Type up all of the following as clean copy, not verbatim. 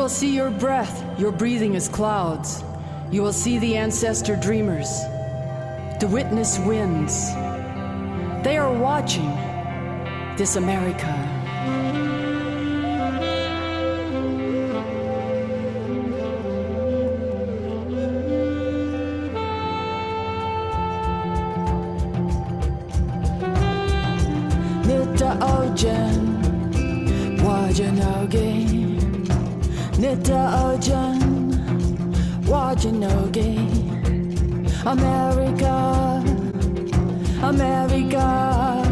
will see your breath, your breathing as clouds. You will see the ancestor dreamers, the witness winds. They are watching this America. Nita Ojan, Wajanogi. Nita Ojan, Wajanogi. America, America,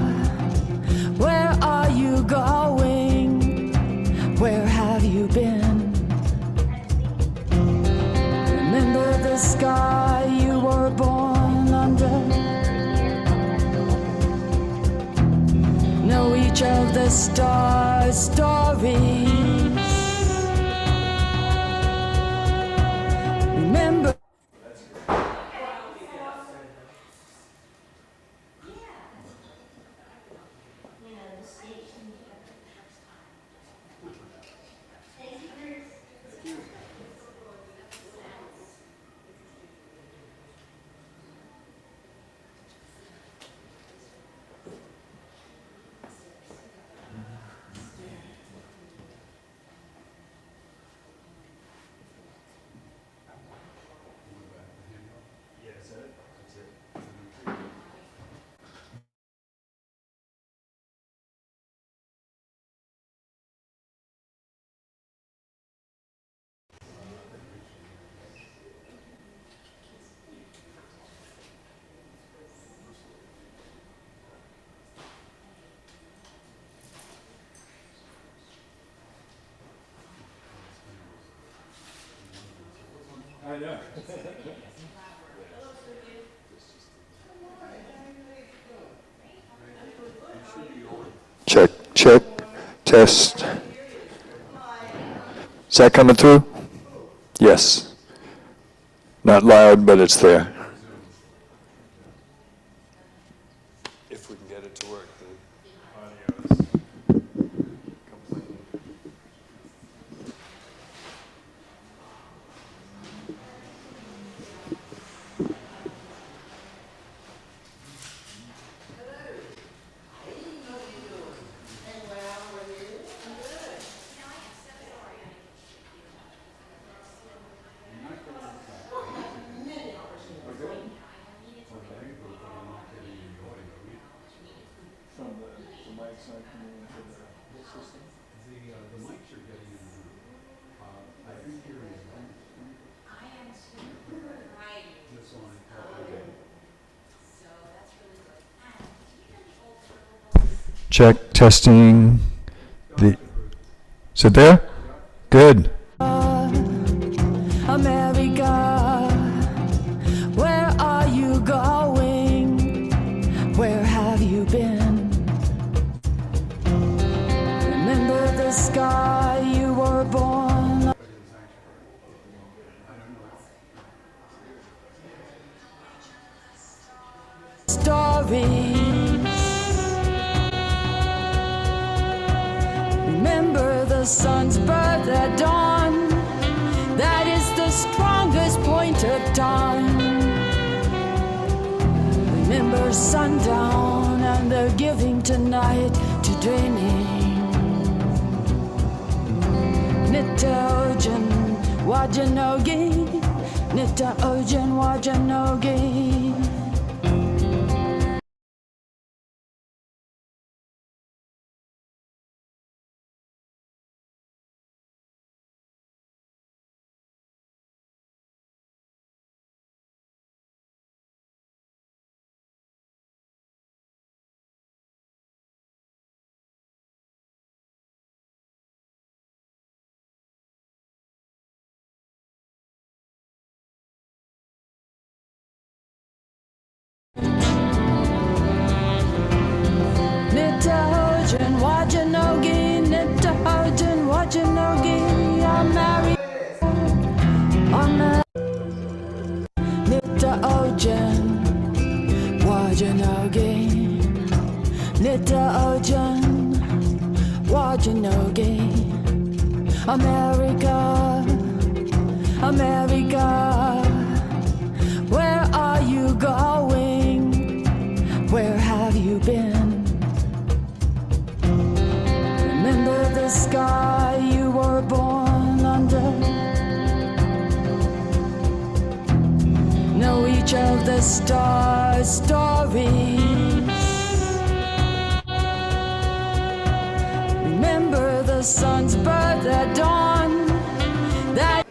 where are you going? Where have you been? Remember the sky you were born under. Know each of the stars' stories. Remember. I know. Check, check, test. Is that coming through? Yes. Not loud, but it's there. If we can get it to work, the audio is complaining. Check, testing. Is it there? Good. America, where are you going? Where have you been? Remember the sky you were born. Stories. Remember the sun's birth at dawn. That is the strongest point of time. Remember sundown and they're giving tonight to dreaming. Nita Ojan Wajanogi. Nita Ojan Wajanogi. Nita Ojan Wajanogi, Nita Ojan Wajanogi, I'm married. Nita Ojan Wajanogi, Nita Ojan Wajanogi, America. America, where are you going? Where have you been? Remember the sky you were born under? Know each of the stars' stories. Remember the sun's birth at dawn. That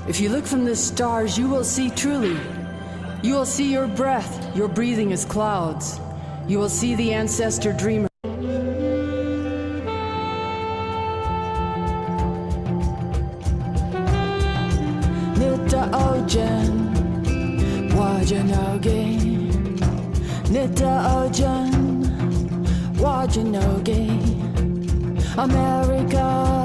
if you look from the stars, you will see truly. You will see your breath, your breathing is clouds. You will see the ancestor dreamer. Nita Ojan, Wajanoge. Nita Ojan, Wajanoge. America.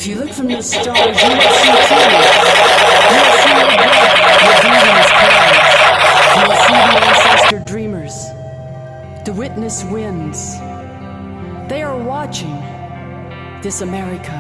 If you look from the stars, you will see clearly. You will see your breath, your breathing is clouds. You will see the ancestor dreamers, the witness winds. They are watching this America.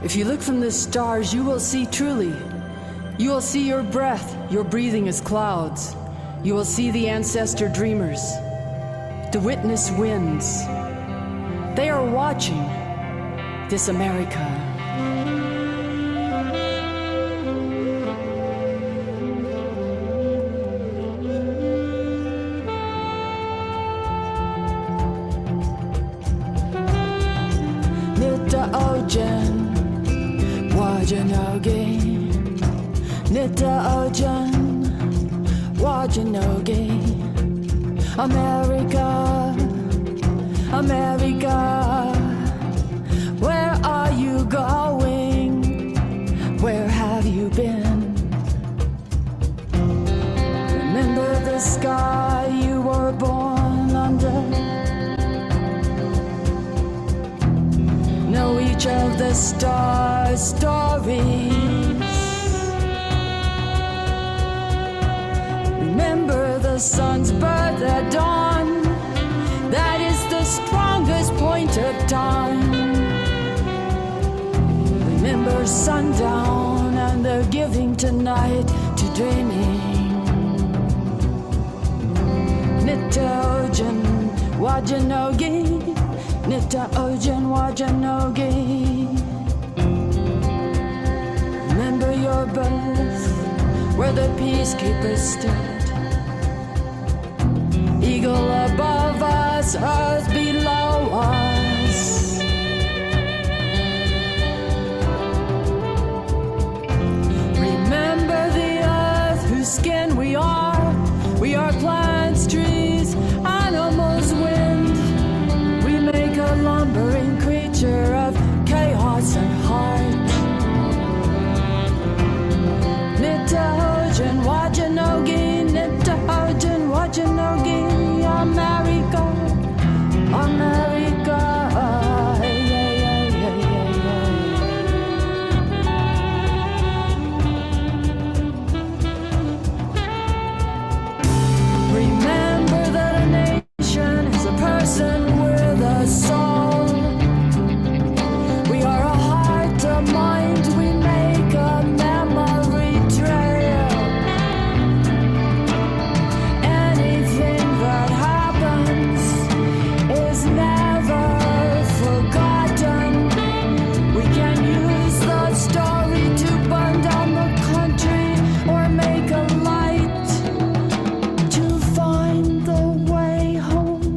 If you look from the stars, you will see truly. You will see your breath, your breathing is clouds. You will see the ancestor dreamers, the witness winds. They are watching this America. Nita Ojan, Wajanogi. Nita Ojan, Wajanogi. America, America, are you going? Where have you been? Remember the sky you were born under? Know each of the stars' stories. Remember the sun's birth at dawn. That is the strongest point of time. Remember sundown and the giving tonight to dreaming. Nitta Ojan Wajanogi, Nitta Ojan Wajanogi. Remember your birth, where the peacekeepers stood. Eagle above us, earth below us. Remember the earth whose skin we are. We are plants, trees, animals, wind. We make a lumbering creature of chaos and heart. Nitta Ojan Wajanogi, Nitta Ojan Wajanogi, America, America. Remember that a nation is a person with a soul. We are a heart, a mind, we make a memory trail. Anything that happens is never forgotten. We can use the story to burn down the country or make a light to find the way home.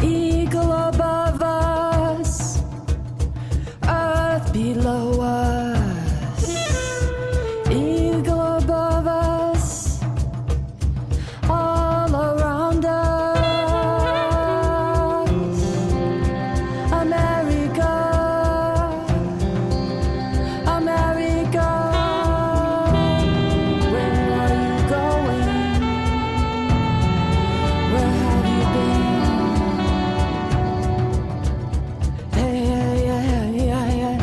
Eagle above us, earth below us. Eagle above us, all around us. America, America, where are you going? Where have you been? Hey, hey, hey, hey, hey,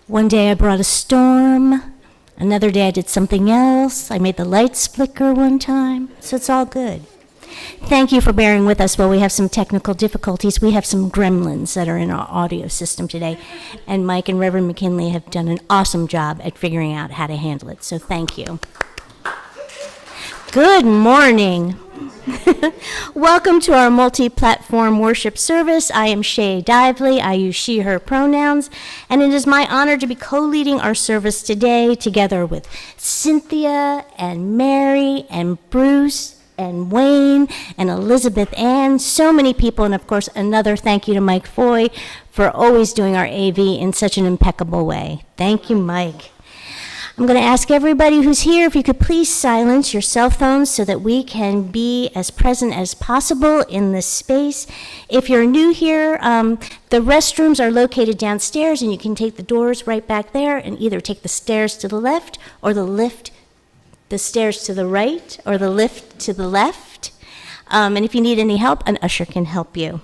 One day I brought a storm. Another day I did something else. I made the lights flicker one time. So it's all good. Thank you for bearing with us while we have some technical difficulties. We have some gremlins that are in our audio system today. And Mike and Reverend McKinley have done an awesome job at figuring out how to handle it. So thank you. Good morning. Welcome to our multi-platform worship service. I am Shaie Dively. I use she, her pronouns, and it is my honor to be co-leading our service today together with Cynthia and Mary and Bruce and Wayne and Elizabeth Ann, so many people, and of course another thank you to Mike Foy for always doing our AV in such an impeccable way. Thank you, Mike. I'm going to ask everybody who's here if you could please silence your cell phones so that we can be as present as possible in this space. If you're new here, the restrooms are located downstairs and you can take the doors right back there and either take the stairs to the left or the stairs to the right or the lift to the left. And if you need any help, an usher can help you.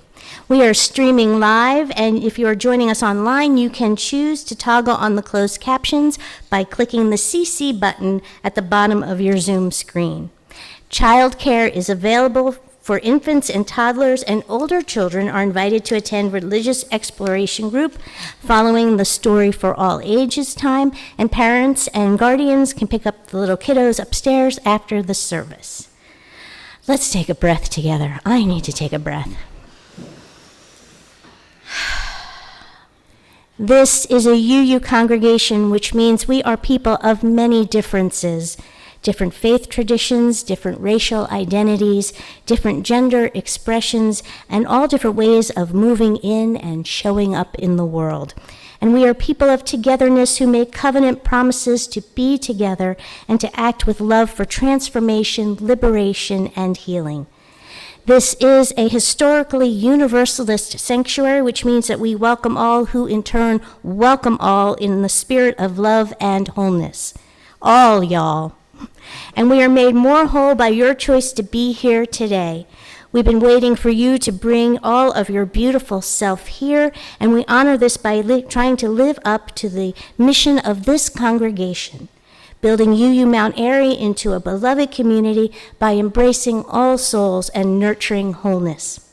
We are streaming live, and if you are joining us online, you can choose to toggle on the closed captions by clicking the CC button at the bottom of your Zoom screen. Childcare is available for infants and toddlers, and older children are invited to attend religious exploration group following the Story for All Ages time, and parents and guardians can pick up the little kiddos upstairs after the service. Let's take a breath together. I need to take a breath. This is a UU congregation, which means we are people of many differences, different faith traditions, different racial identities, different gender expressions, and all different ways of moving in and showing up in the world. And we are people of togetherness who make covenant promises to be together and to act with love for transformation, liberation, and healing. This is a historically universalist sanctuary, which means that we welcome all who in turn welcome all in the spirit of love and wholeness. All y'all. And we are made more whole by your choice to be here today. We've been waiting for you to bring all of your beautiful self here, and we honor this by trying to live up to the mission of this congregation, building UU Mt. Airy into a beloved community by embracing all souls and nurturing wholeness.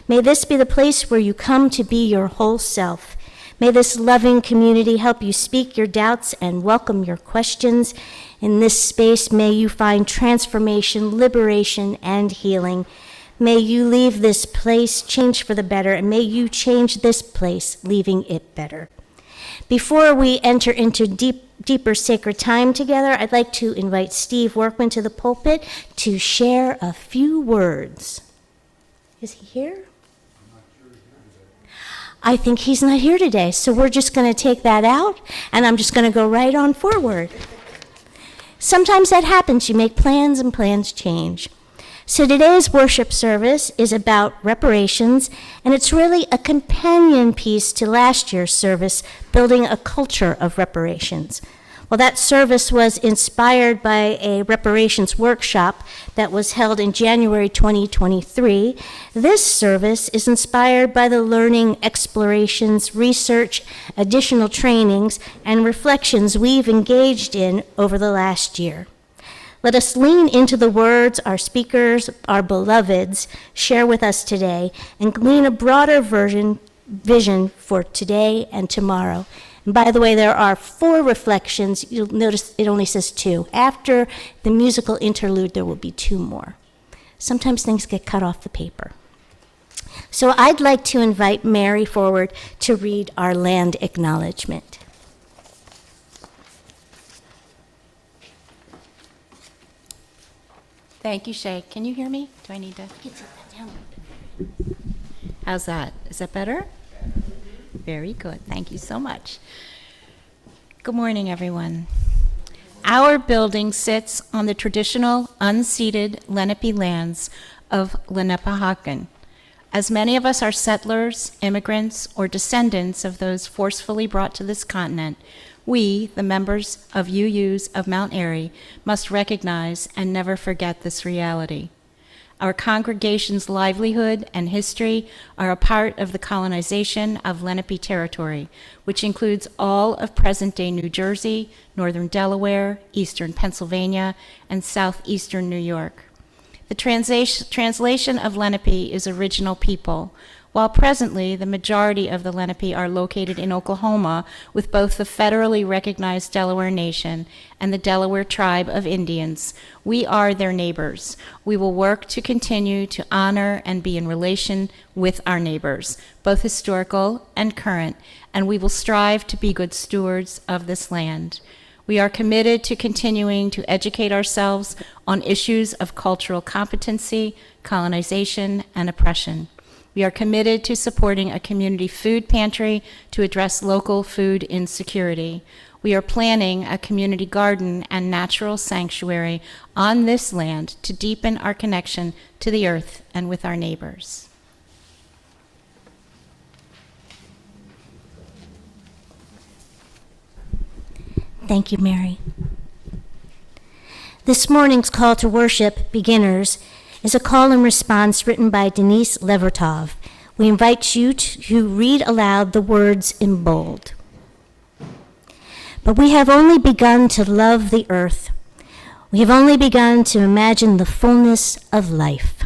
May this be the place where you come to be your whole self. May this loving community help you speak your doubts and welcome your questions. In this space, may you find transformation, liberation, and healing. May you leave this place changed for the better, and may you change this place, leaving it better. Before we enter into deeper sacred time together, I'd like to invite Steve Workman to the pulpit to share a few words. Is he here? I think he's not here today, so we're just going to take that out, and I'm just going to go right on forward. Sometimes that happens. You make plans, and plans change. So today's worship service is about reparations, and it's really a companion piece to last year's service, building a culture of reparations. Well, that service was inspired by a reparations workshop that was held in January 2023. This service is inspired by the learning, explorations, research, additional trainings, and reflections we've engaged in over the last year. Let us lean into the words our speakers, our beloveds, share with us today and glean a broader vision for today and tomorrow. And by the way, there are 4 reflections. You'll notice it only says 2. After the musical interlude, there will be 2 more. Sometimes things get cut off the paper. So I'd like to invite Mary forward to read our land acknowledgement. Thank you, Shaie. Can you hear me? Do I need to? How's that? Is that better? Very good. Thank you so much. Good morning, everyone. Our building sits on the traditional unceded Lenape lands of Lenapehaken. As many of us are settlers, immigrants, or descendants of those forcefully brought to this continent, we, the members of UUs of Mt. Airy, must recognize and never forget this reality. Our congregation's livelihood and history are a part of the colonization of Lenape territory, which includes all of present-day New Jersey, northern Delaware, eastern Pennsylvania, and southeastern New York. The translation of Lenape is original people, while presently the majority of the Lenape are located in Oklahoma with both the federally recognized Delaware Nation and the Delaware Tribe of Indians. We are their neighbors. We will work to continue to honor and be in relation with our neighbors, both historical and current, and we will strive to be good stewards of this land. We are committed to continuing to educate ourselves on issues of cultural competency, colonization, and oppression. We are committed to supporting a community food pantry to address local food insecurity. We are planning a community garden and natural sanctuary on this land to deepen our connection to the earth and with our neighbors. Thank you, Mary. This morning's call to worship, beginners, is a call and response written by Denise Levertov. We invite you to read aloud the words in bold. But we have only begun to love the earth. We have only begun to imagine the fullness of life.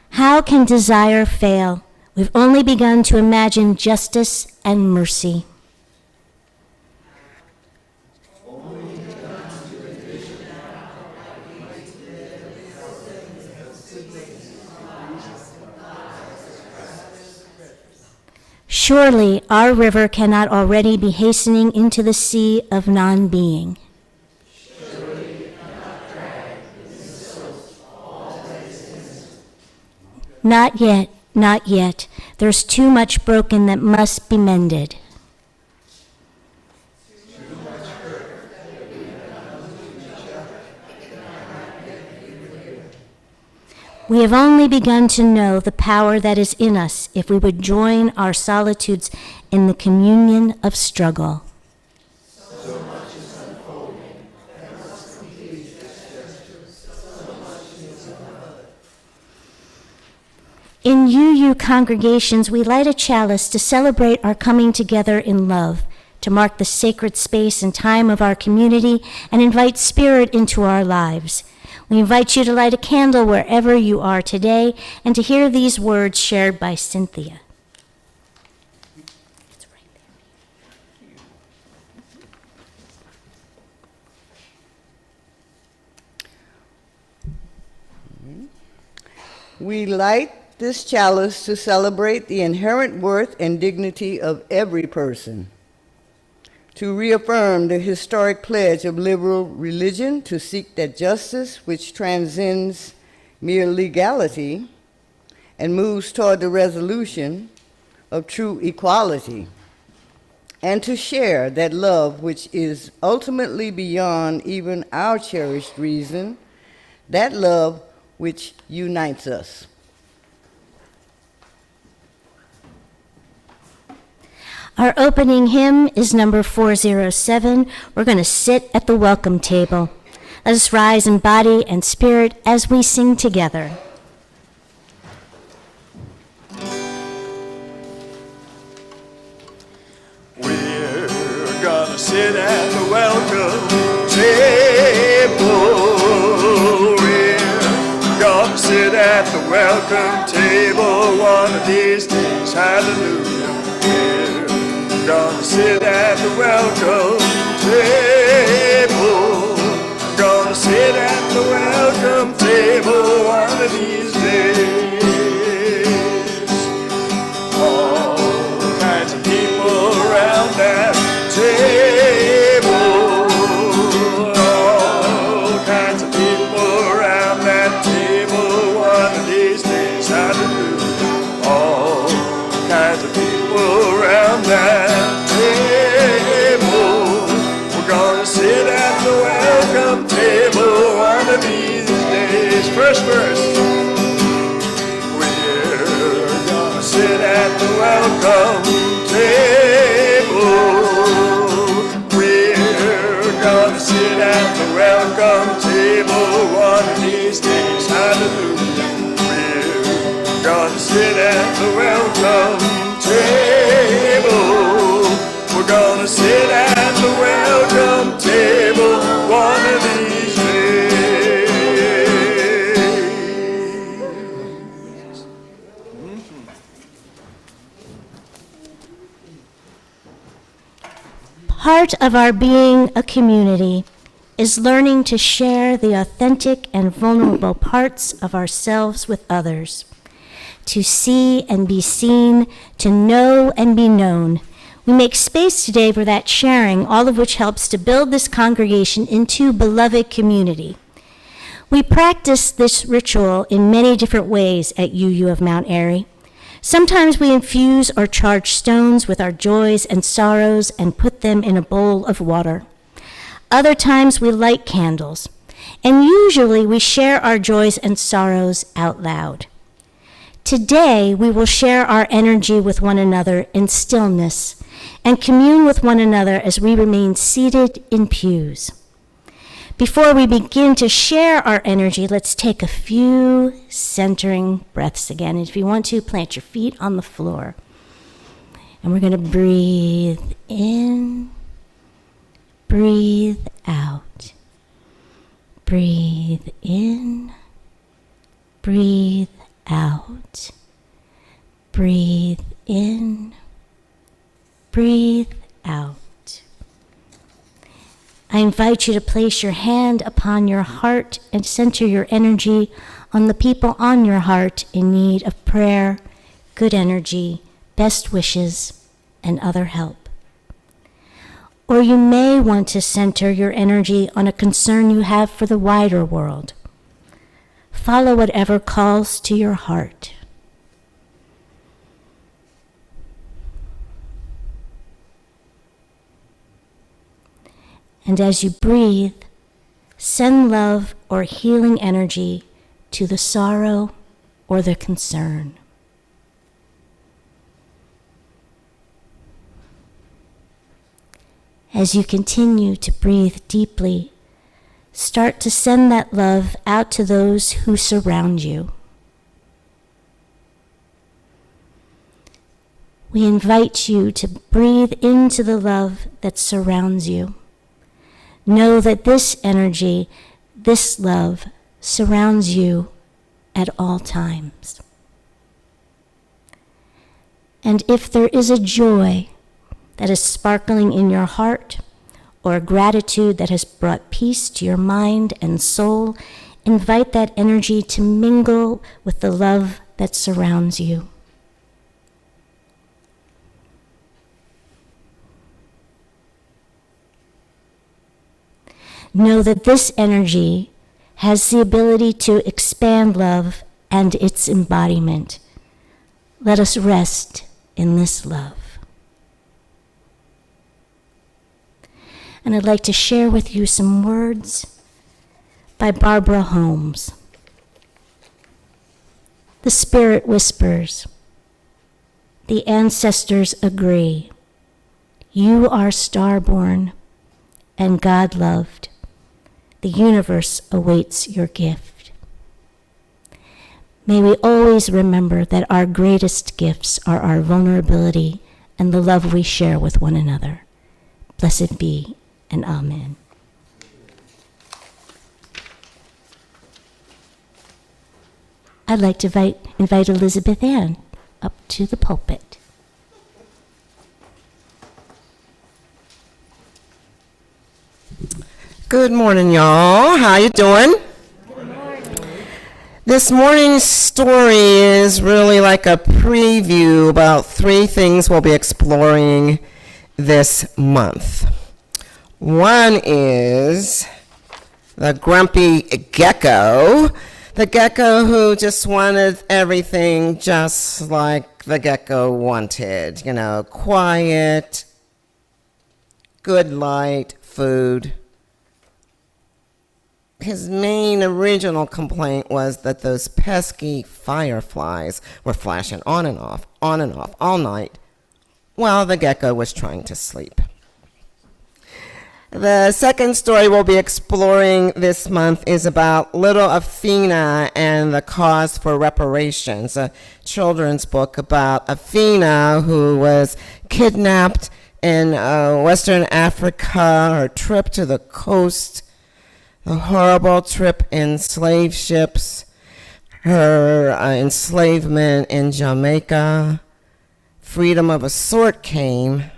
How can desire fail? We've only begun to imagine justice and mercy. Surely our river cannot already be hastening into the sea of non-being. Not yet, not yet. There's too much broken that must be mended. We have only begun to know the power that is in us if we would join our solitudes in the communion of struggle. In UU congregations, we light a chalice to celebrate our coming together in love, to mark the sacred space and time of our community and invite spirit into our lives. We invite you to light a candle wherever you are today and to hear these words shared by Cynthia. It's right there. We light this chalice to celebrate the inherent worth and dignity of every person, to reaffirm the historic pledge of liberal religion to seek that justice which transcends mere legality and moves toward the resolution of true equality, and to share that love which is ultimately beyond even our cherished reason, that love which unites us. Our opening hymn is number 407. We're going to sit at the welcome table. Let us rise in body and spirit as we sing together. We're gonna sit at the welcome table. We're gonna sit at the welcome table one of these days. Hallelujah. Gonna sit at the welcome table. Gonna sit at the welcome table one of these days. All kinds of people around that table. All kinds of people around that table one of these days. Hallelujah. All kinds of people around that sit at the welcome table one of these days. First verse. We're gonna sit at the welcome table. We're gonna sit at the welcome table one of these days. Hallelujah. We're gonna sit at the welcome table. We're gonna sit at the welcome table one of these days. Part of our being a community is learning to share the authentic and vulnerable parts of ourselves with others, to see and be seen, to know and be known. We make space today for that sharing, all of which helps to build this congregation into beloved community. We practice this ritual in many different ways at UU of Mt. Airy. Sometimes we infuse or charge stones with our joys and sorrows and put them in a bowl of water. Other times we light candles, and usually we share our joys and sorrows out loud. Today, we will share our energy with one another in stillness and commune with one another as we remain seated in pews. Before we begin to share our energy, let's take a few centering breaths again. And if you want to, plant your feet on the floor. And we're going to breathe in, breathe out. Breathe in, breathe out. Breathe in, breathe out. I invite you to place your hand upon your heart and center your energy on the people on your heart in need of prayer, good energy, best wishes, and other help. Or you may want to center your energy on a concern you have for the wider world. Follow whatever calls to your heart. And as you breathe, send love or healing energy to the sorrow or the concern. As you continue to breathe deeply, start to send that love out to those who surround you. We invite you to breathe into the love that surrounds you. Know that this energy, this love, surrounds you at all times. And if there is a joy that is sparkling in your heart, or a gratitude that has brought peace to your mind and soul, invite that energy to mingle with the love that surrounds you. Know that this energy has the ability to expand love and its embodiment. Let us rest in this love. And I'd like to share with you some words by Barbara Holmes. The Spirit whispers, the ancestors agree, you are star-born and God-loved. The universe awaits your gift. May we always remember that our greatest gifts are our vulnerability and the love we share with one another. Blessed be, and amen. I'd like to invite Elizabeth Ann up to the pulpit. Good morning, y'all. How you doing? Good morning. This morning's story is really like a preview about 3 things we'll be exploring this month. One is the grumpy gecko, the gecko who just wanted everything just like the gecko wanted, quiet, good light, food. His main original complaint was that those pesky fireflies were flashing on and off, all night, while the gecko was trying to sleep. The second story we'll be exploring this month is about little Athena and the cause for reparations, a children's book about Athena who was kidnapped in Western Africa, her trip to the coast, the horrible trip in slave ships, her enslavement in Jamaica. Freedom of a sort came.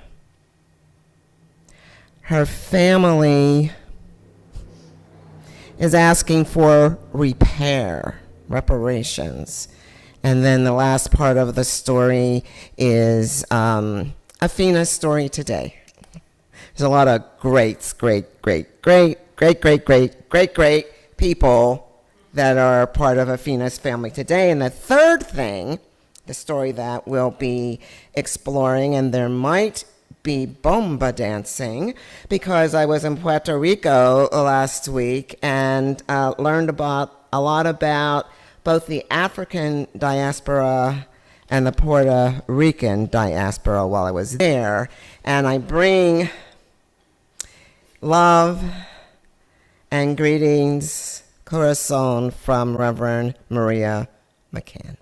Her family is asking for reparations. And then the last part of the story is Athena's story today. There's a lot of great people that are part of Athena's family today. And the third thing, the story that we'll be exploring, and there might be bomba dancing, because I was in Puerto Rico last week and learned a lot about both the African diaspora and the Puerto Rican diaspora while I was there. And I bring love and greetings, corazon, from Reverend Maria McCann.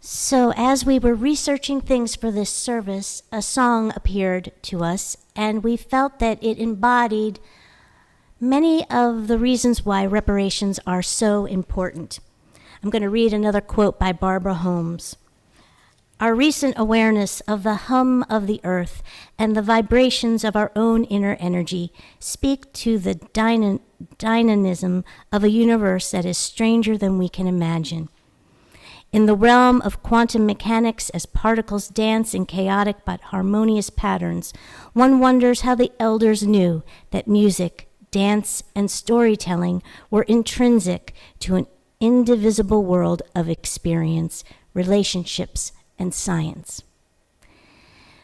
So as we were researching things for this service, a song appeared to us, and we felt that it embodied many of the reasons why reparations are so important. I'm going to read another quote by Barbara Holmes. Our recent awareness of the hum of the earth and the vibrations of our own inner energy speak to the dynamism of a universe that is stranger than we can imagine. In the realm of quantum mechanics, as particles dance in chaotic but harmonious patterns, one wonders how the elders knew that music, dance, and storytelling were intrinsic to an indivisible world of experience, relationships, and science.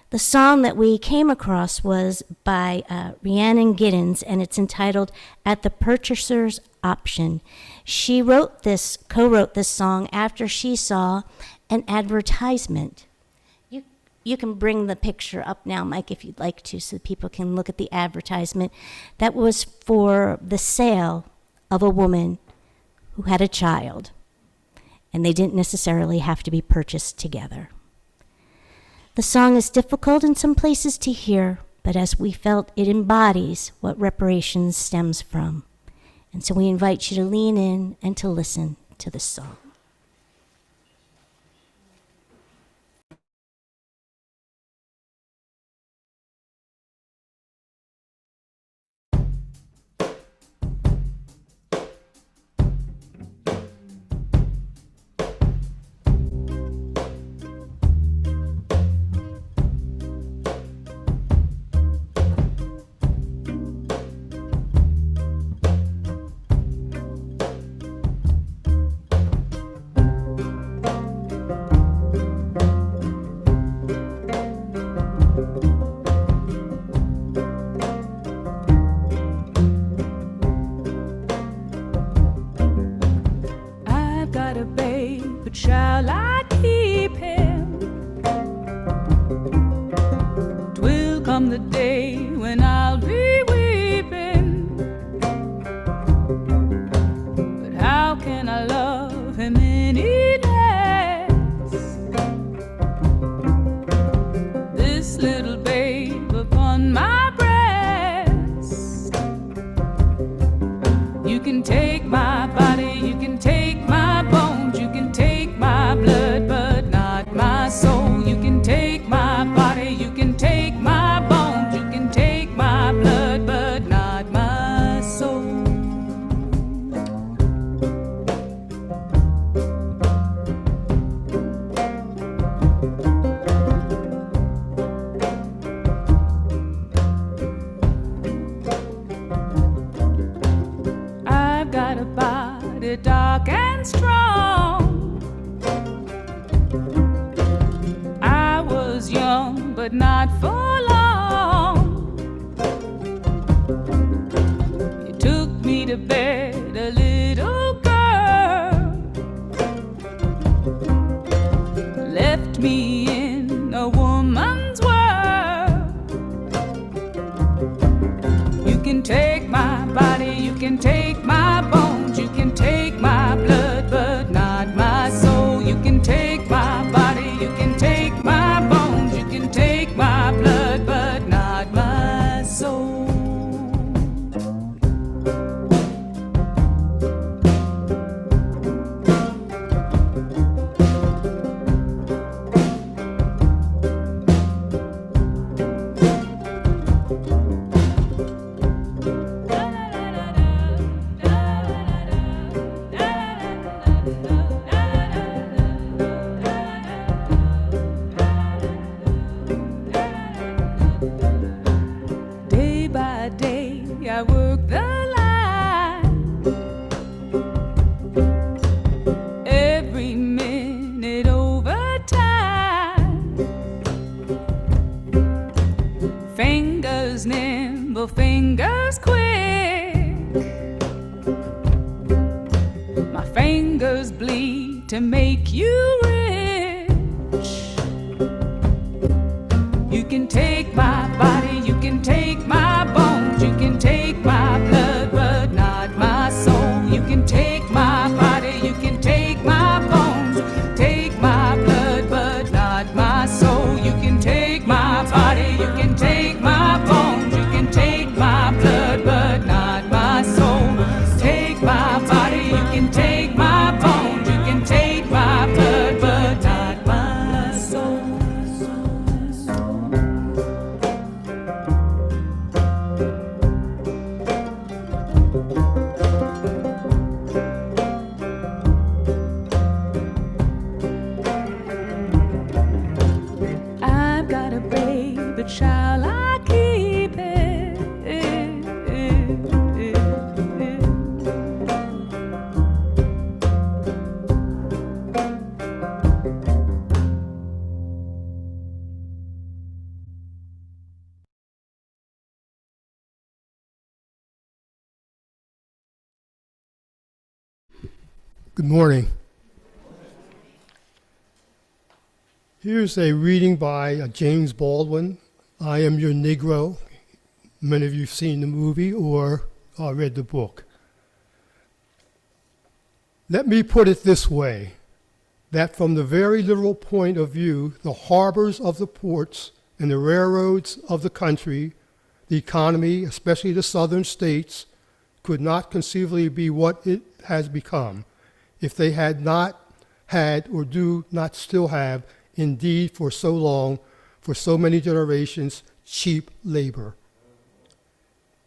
The song that we came across was by Rhiannon Giddens, and it's entitled At the Purchaser's Option. She co-wrote this song after she saw an advertisement. You can bring the picture up now, Mike, if you'd like to, so people can look at the advertisement. That was for the sale of a woman who had a child, and they didn't necessarily have to be purchased together. The song is difficult in some places to hear, but as we felt, it embodies what reparations stems from. And so we invite you to lean in and to listen to this song. Shall I keep him? 'Twill come the day when I'll be weeping, but how can I love him any less? This little babe upon my breast. You can take my body, you can take my bones, you can take my blood, but not my soul. You can take my body, you can take my bones, you can take my blood, but not my soul. I've got a body dark and strong. I was young, but not for long. You took me to bed, a little girl, left me in a woman's world. You can take my body, you can take my bones, you can take my blood, but not my soul. You can take my body, you can take my bones, you can take my blood, but not my soul. Day by day, I work the line. Every minute overtime. Fingers nimble, fingers quick. My fingers bleed to make you rich. You can take my body, you can take my bones, you can take my blood, but not my soul. You can take my body, you can take my bones, you can take my blood, but not my soul. You can take my body, you can take my bones, you can take my blood, but not my soul. Take my body, you can take my bones, you can take my blood, but not my soul. Good morning. Here's a reading by James Baldwin, I Am Your Negro. Many of you have seen the movie or read the book. Let me put it this way, that from the very literal point of view, the harbors of the ports and the railroads of the country, the economy, especially the southern states, could not conceivably be what it has become if they had not had or do not still have, indeed for so long, for so many generations, cheap labor.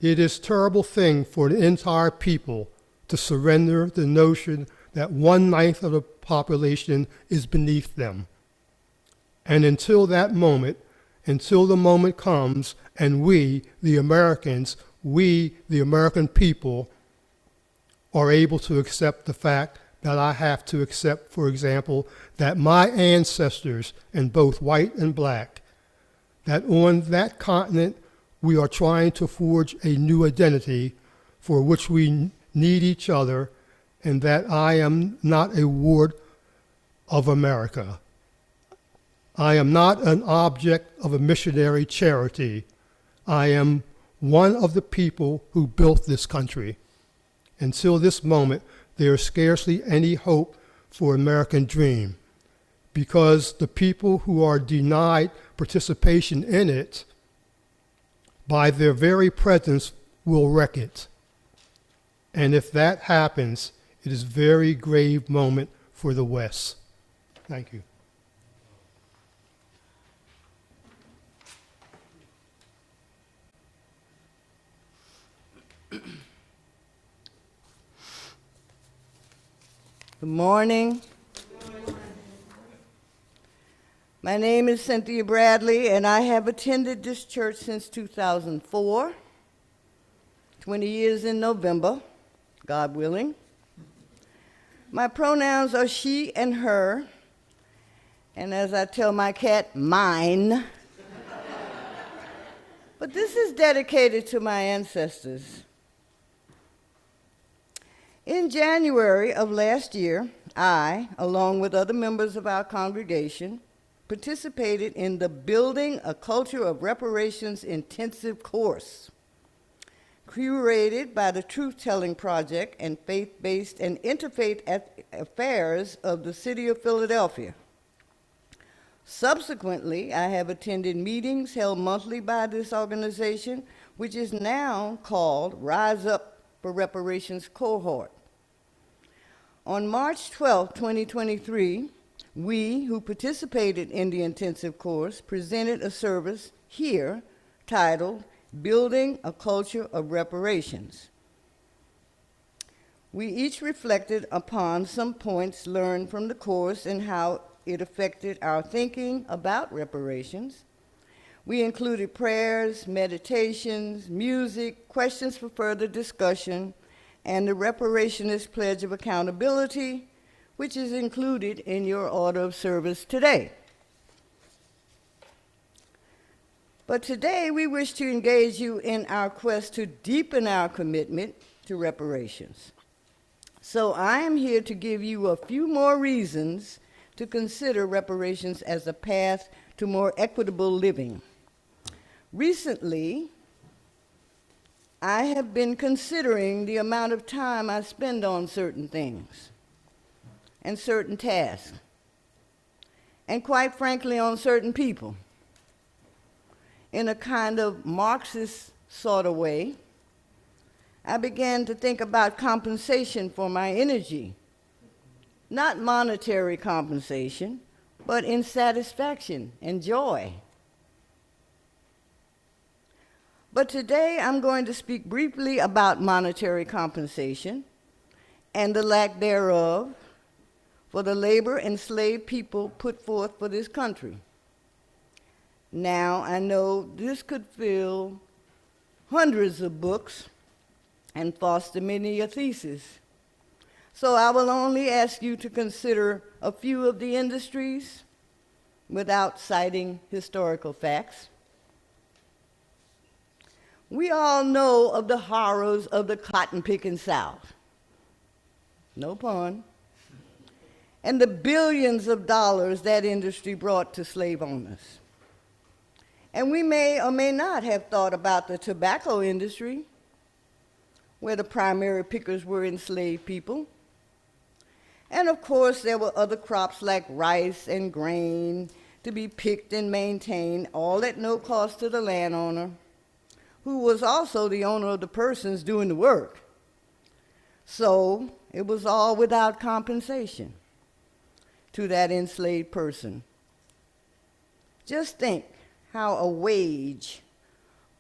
It is a terrible thing for an entire people to surrender the notion that 1/9 of the population is beneath them. And until that moment, until the moment comes and we, the Americans, we, the American people, are able to accept the fact that I have to accept, for example, that my ancestors, in both white and black, that on that continent we are trying to forge a new identity for which we need each other, and that I am not a ward of America. I am not an object of a missionary charity. I am one of the people who built this country. Until this moment, there is scarcely any hope for American dream, because the people who are denied participation in it, by their very presence, will wreck it. And if that happens, it is a very grave moment for the West. Thank you. Good morning. My name is Cynthia Bradley, and I have attended this church since 2004, 20 years in November, God willing. My pronouns are she and her, and as I tell my cat, mine. But this is dedicated to my ancestors. In January of last year, I, along with other members of our congregation, participated in the Building a Culture of Reparations intensive course, curated by the Truth-Telling Project and Faith-Based and Interfaith Affairs of the City of Philadelphia. Subsequently, I have attended meetings held monthly by this organization, which is now called Rise Up for Reparations Cohort. On March 12, 2023, we who participated in the intensive course presented a service here titled Building a Culture of Reparations. We each reflected upon some points learned from the course and how it affected our thinking about reparations. We included prayers, meditations, music, questions for further discussion, and the Reparationist Pledge of Accountability, which is included in your order of service today. But today we wish to engage you in our quest to deepen our commitment to reparations. So I am here to give you a few more reasons to consider reparations as a path to more equitable living. Recently, I have been considering the amount of time I spend on certain things and certain tasks, and quite frankly, on certain people. In a kind of Marxist sort of way, I began to think about compensation for my energy. Not monetary compensation, but in satisfaction and joy. But today I'm going to speak briefly about monetary compensation and the lack thereof for the labor enslaved people put forth for this country. Now, I know this could fill hundreds of books and foster many a thesis. So I will only ask you to consider a few of the industries without citing historical facts. We all know of the horrors of the cotton-picking South. No pun. and the billions of dollars that industry brought to slave owners. And we may or may not have thought about the tobacco industry, where the primary pickers were enslaved people. And of course, there were other crops like rice and grain to be picked and maintained, all at no cost to the landowner, who was also the owner of the persons doing the work. So it was all without compensation to that enslaved person. Just think how a wage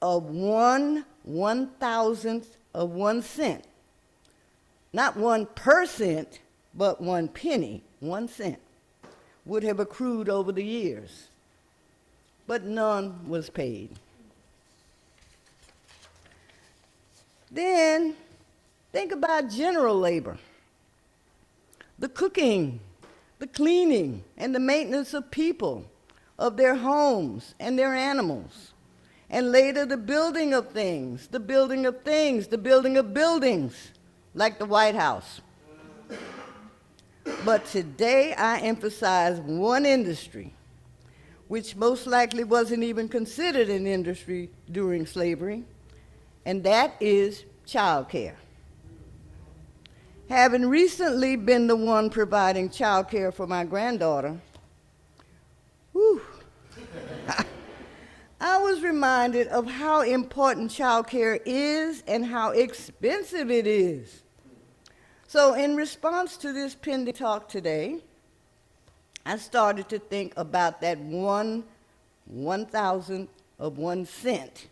of 1/1000th of 1 cent, not 1%, but 1 penny, 1 cent, would have accrued over the years, but none was paid. Then think about general labor, the cooking, the cleaning, and the maintenance of people, of their homes and their animals, and later the building of things, the building of things, the building of buildings, like the White House. But today I emphasize one industry, which most likely wasn't even considered an industry during slavery, and that is childcare. Having recently been the one providing childcare for my granddaughter, I was reminded of how important childcare is and how expensive it is. So in response to this pending talk today, I started to think about that 1/1000th of 1 cent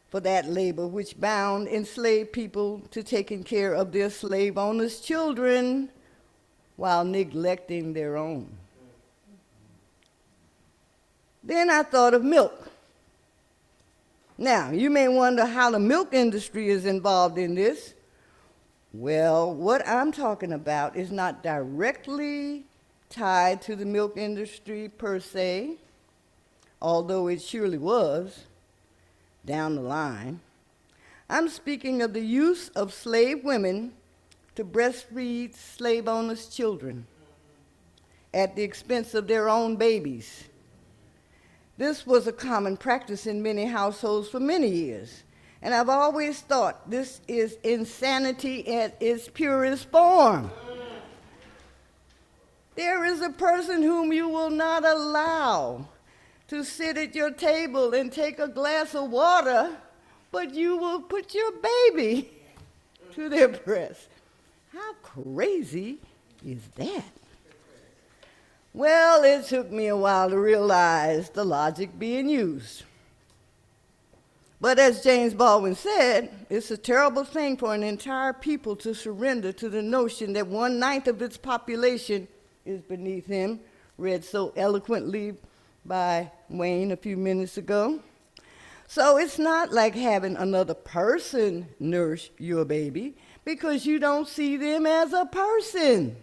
for that labor which bound enslaved people to taking care of their slave owners' children while neglecting their own. Then I thought of milk. Now, you may wonder how the milk industry is involved in this. Well, what I'm talking about is not directly tied to the milk industry per se, although it surely was down the line. I'm speaking of the use of slave women to breastfeed slave owners' children at the expense of their own babies. This was a common practice in many households for many years, and I've always thought this is insanity at its purest form. There is a person whom you will not allow to sit at your table and take a glass of water, but you will put your baby to their breast. How crazy is that? Well, it took me a while to realize the logic being used. But as James Baldwin said, it's a terrible thing for an entire people to surrender to the notion that 1/9 of its population is beneath him, read so eloquently by Wayne a few minutes ago. So it's not like having another person nurse your baby because you don't see them as a person.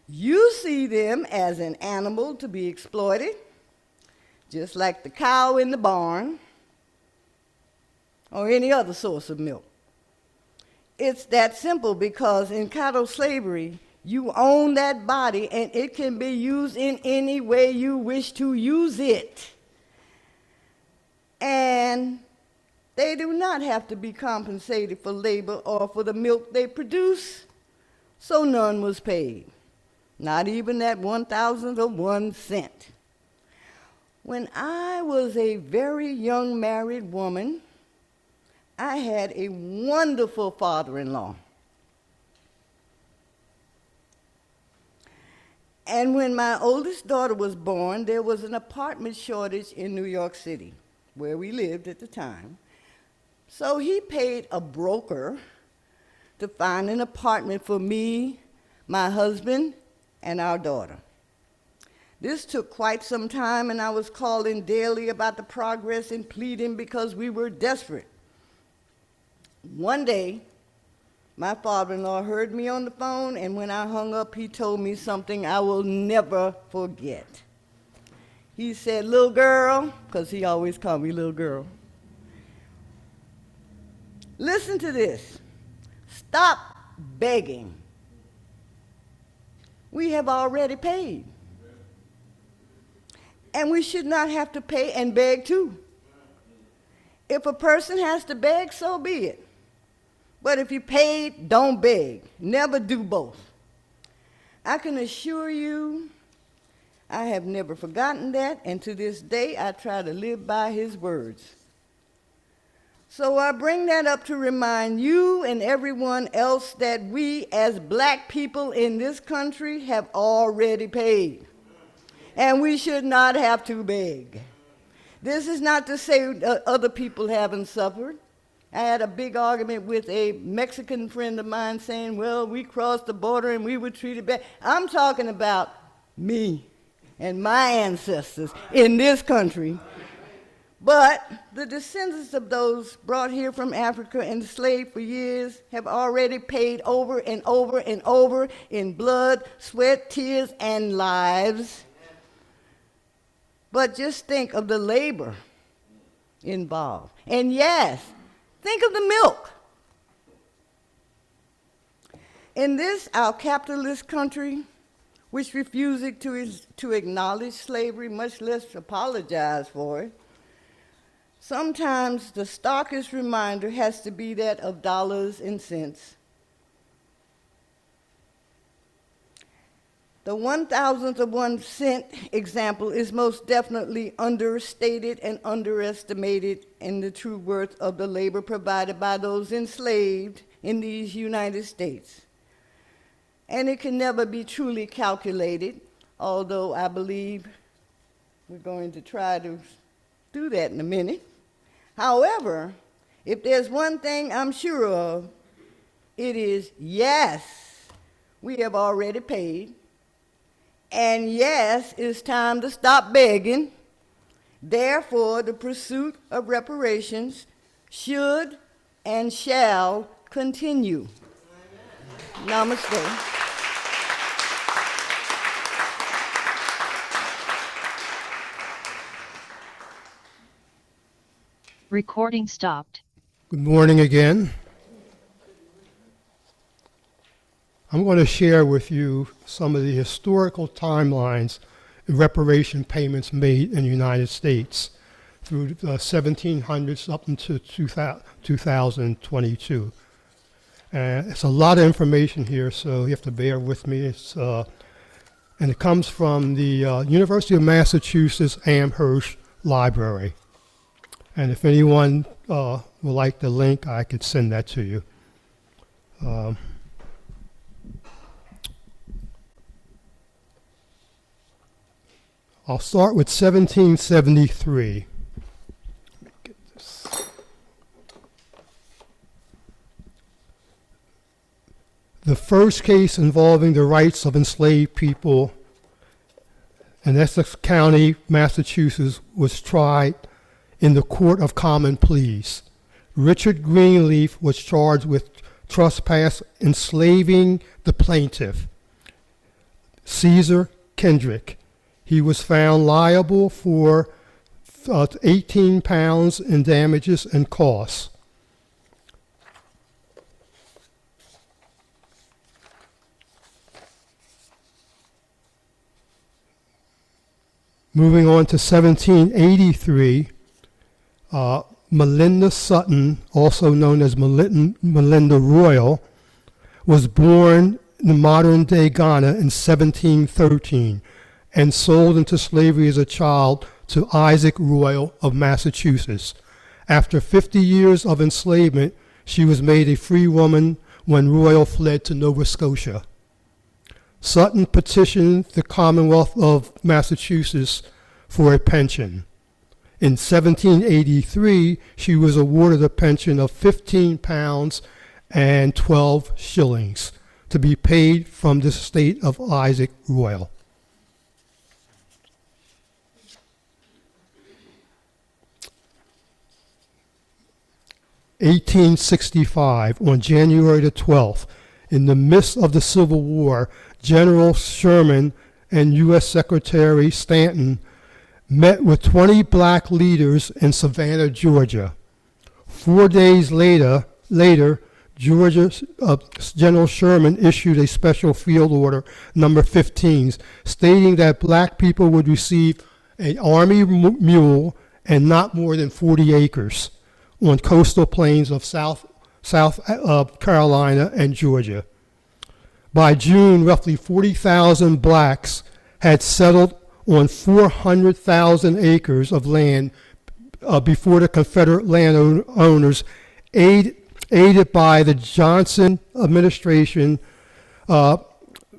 You see them as an animal to be exploited, just like the cow in the barn or any other source of milk. It's that simple because in cattle slavery, you own that body and it can be used in any way you wish to use it. And they do not have to be compensated for labor or for the milk they produce, so none was paid. Not even that 1/1000th of 1 cent. When I was a very young married woman, I had a wonderful father-in-law. And when my oldest daughter was born, there was an apartment shortage in New York City, where we lived at the time. So he paid a broker to find an apartment for me, my husband, and our daughter. This took quite some time, and I was calling daily about the progress and pleading because we were desperate. One day, my father-in-law heard me on the phone, and when I hung up, he told me something I will never forget. He said, "Little girl," because he always called me little girl, "listen to this. Stop begging. We have already paid. And we should not have to pay and beg too. If a person has to beg, so be it. But if you paid, don't beg. Never do both. I can assure you, I have never forgotten that, and to this day, I try to live by his words. So I bring that up to remind you and everyone else that we as black people in this country have already paid. And we should not have to beg. This is not to say other people haven't suffered. I had a big argument with a Mexican friend of mine saying, well, we crossed the border and we were treated bad. I'm talking about me and my ancestors in this country. But the descendants of those brought here from Africa and enslaved for years have already paid over and over and over in blood, sweat, tears, and lives. But just think of the labor involved. And yes, think of the milk. In this, our capitalist country, which refuses to acknowledge slavery, much less apologize for it, sometimes the starkest reminder has to be that of dollars and cents. The 1,000th of 1 cent example is most definitely understated and underestimated in the true worth of the labor provided by those enslaved in these United States. And it can never be truly calculated, although I believe we're going to try to do that in a minute. However, if there's one thing I'm sure of, it is yes, we have already paid. And yes, it's time to stop begging. Therefore, the pursuit of reparations should and shall continue. Namaste. Recording stopped. Good morning again. I'm going to share with you some of the historical timelines in reparation payments made in the United States through the 1700s up until 2022. It's a lot of information here, so you have to bear with me. And it comes from the University of Massachusetts Amherst Library. And if anyone would like the link, I could send that to you. I'll start with 1773. Get this. The first case involving the rights of enslaved people in Essex County, Massachusetts, was tried in the Court of Common Pleas. Richard Greenleaf was charged with trespass enslaving the plaintiff, Caesar Kendrick. He was found liable for 18 pounds in damages and costs. Moving on to 1783, Melinda Sutton, also known as Melinda Royal, was born in modern-day Ghana in 1713 and sold into slavery as a child to Isaac Royal of Massachusetts. After 50 years of enslavement, she was made a free woman when Royal fled to Nova Scotia. Sutton petitioned the Commonwealth of Massachusetts for a pension. In 1783, she was awarded a pension of 15 pounds and 12 shillings to be paid from the estate of Isaac Royal. 1865, on January the 12th, in the midst of the Civil War, General Sherman and U.S. Secretary Stanton met with 20 black leaders in Savannah, Georgia. 4 days later, Georgia General Sherman issued a special field order number 15 stating that black people would receive an army mule and not more than 40 acres on coastal plains of South Carolina and Georgia. By June, roughly 40,000 blacks had settled on 400,000 acres of land before the Confederate landowners, aided by the Johnson administration,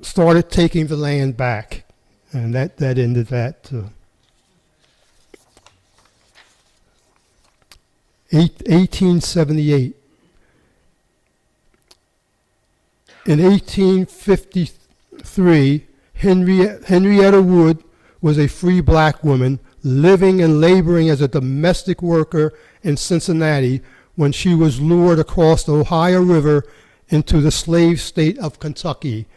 started taking the land back. And that ended that. 1878. In 1853, Henrietta Wood was a free black woman living and laboring as a domestic worker in Cincinnati when she was lured across the Ohio River into the slave state of Kentucky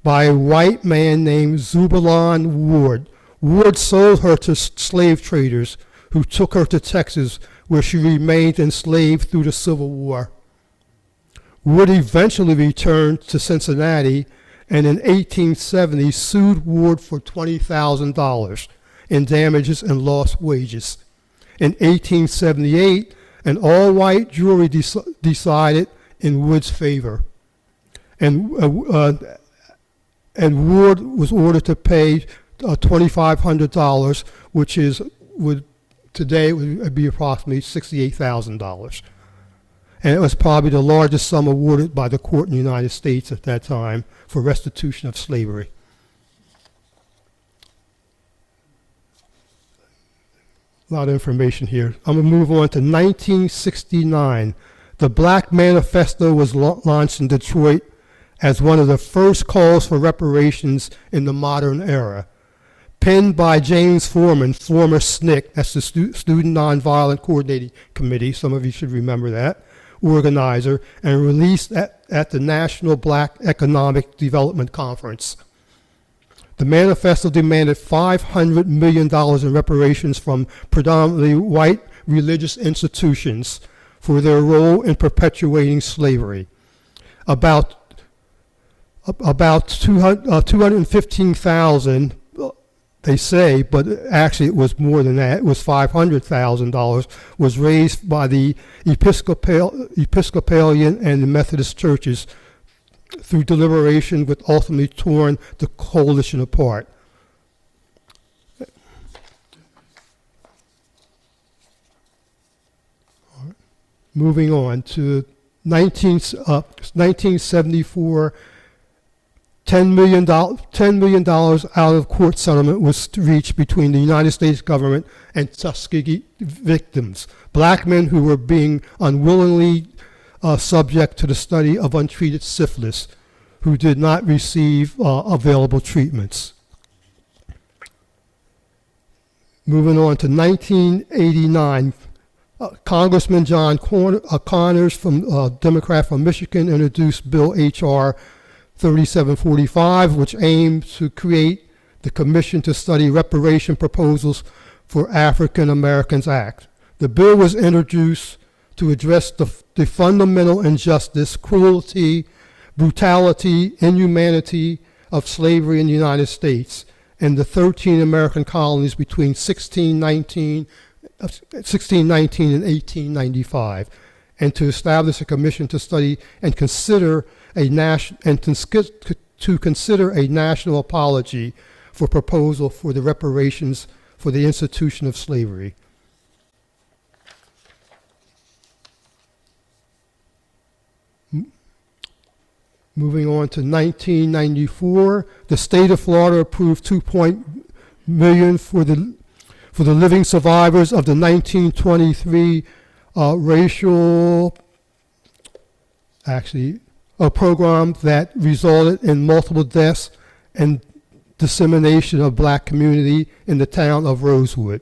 by a white man named Zebulon Ward. Ward sold her to slave traders who took her to Texas, where she remained enslaved through the Civil War. Wood eventually returned to Cincinnati and in 1870 sued Ward for $20,000 in damages and lost wages. In 1878, an all-white jury decided in Wood's favor, and Ward was ordered to pay $2,500, which today would be approximately $68,000. And it was probably the largest sum awarded by the court in the United States at that time for restitution of slavery. A lot of information here. I'm going to move on to 1969. The Black Manifesto was launched in Detroit as one of the first calls for reparations in the modern era. Penned by James Foreman, former SNCC, that's the Student Nonviolent Coordinating Committee, some of you should remember that, organizer, and released at the National Black Economic Development Conference. The manifesto demanded $500 million in reparations from predominantly white religious institutions for their role in perpetuating slavery. About 215,000, they say, but actually it was more than that. It was $500,000 was raised by the Episcopalian and the Methodist churches through deliberation, which ultimately torn the coalition apart. Moving on to 1974, $10 million out of court settlement was reached between the United States government and Tuskegee victims, black men who were being unwillingly subject to the study of untreated syphilis, who did not receive available treatments. Moving on to 1989, Congressman John Connors, Democrat from Michigan, introduced Bill H.R. 3745, which aimed to create the Commission to Study Reparation Proposals for African Americans Act. The bill was introduced to address the fundamental injustice, cruelty, brutality, inhumanity of slavery in the United States and the 13 American colonies between 1619 and 1895, and to establish a commission to study and consider a national apology for proposal for the reparations for the institution of slavery. Moving on to 1994, the state of Florida approved $2 million for the living survivors of the 1923 a program that resulted in multiple deaths and dissemination of black community in the town of Rosewood.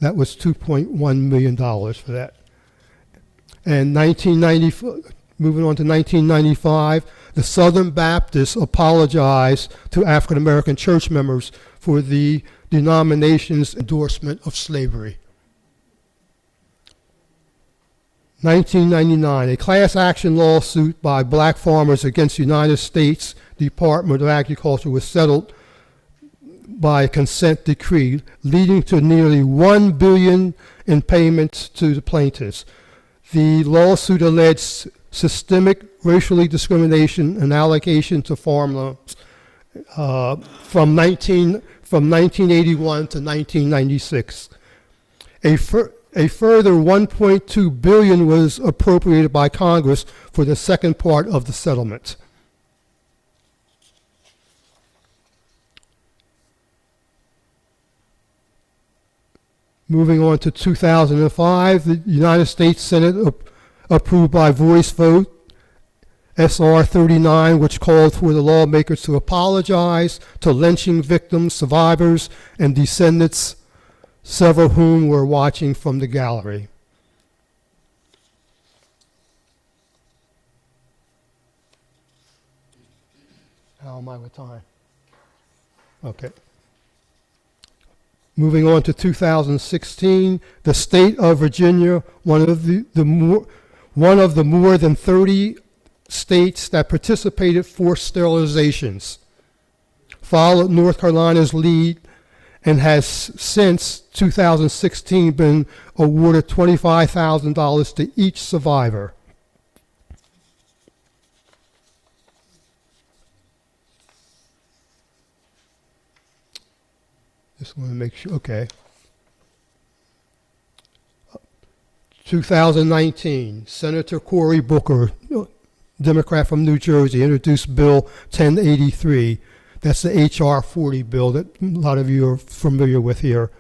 That was $2.1 million for that. And moving on to 1995, the Southern Baptists apologized to African American church members for the denomination's endorsement of slavery. 1999, a class action lawsuit by black farmers against the United States Department of Agriculture was settled by a consent decree, leading to nearly $1 billion in payments to the plaintiffs. The lawsuit alleged systemic racial discrimination and allocation to farm loans from 1981 to 1996. A further $1.2 billion was appropriated by Congress for the second part of the settlement. Moving on to 2005, the United States Senate approved by voice vote SR 39, which called for the lawmakers to apologize to lynching victims, survivors, and descendants, several of whom were watching from the gallery. How am I with time? Okay. Moving on to 2016, the state of Virginia, one of the more than 30 states that participated forced sterilizations, followed North Carolina's lead and has since 2016 been awarded $25,000 to each survivor. Just want to make sure, okay. 2019, Senator Cory Booker, Democrat from New Jersey, introduced Bill 1083. That's the HR 40 bill that a lot of you are familiar with here.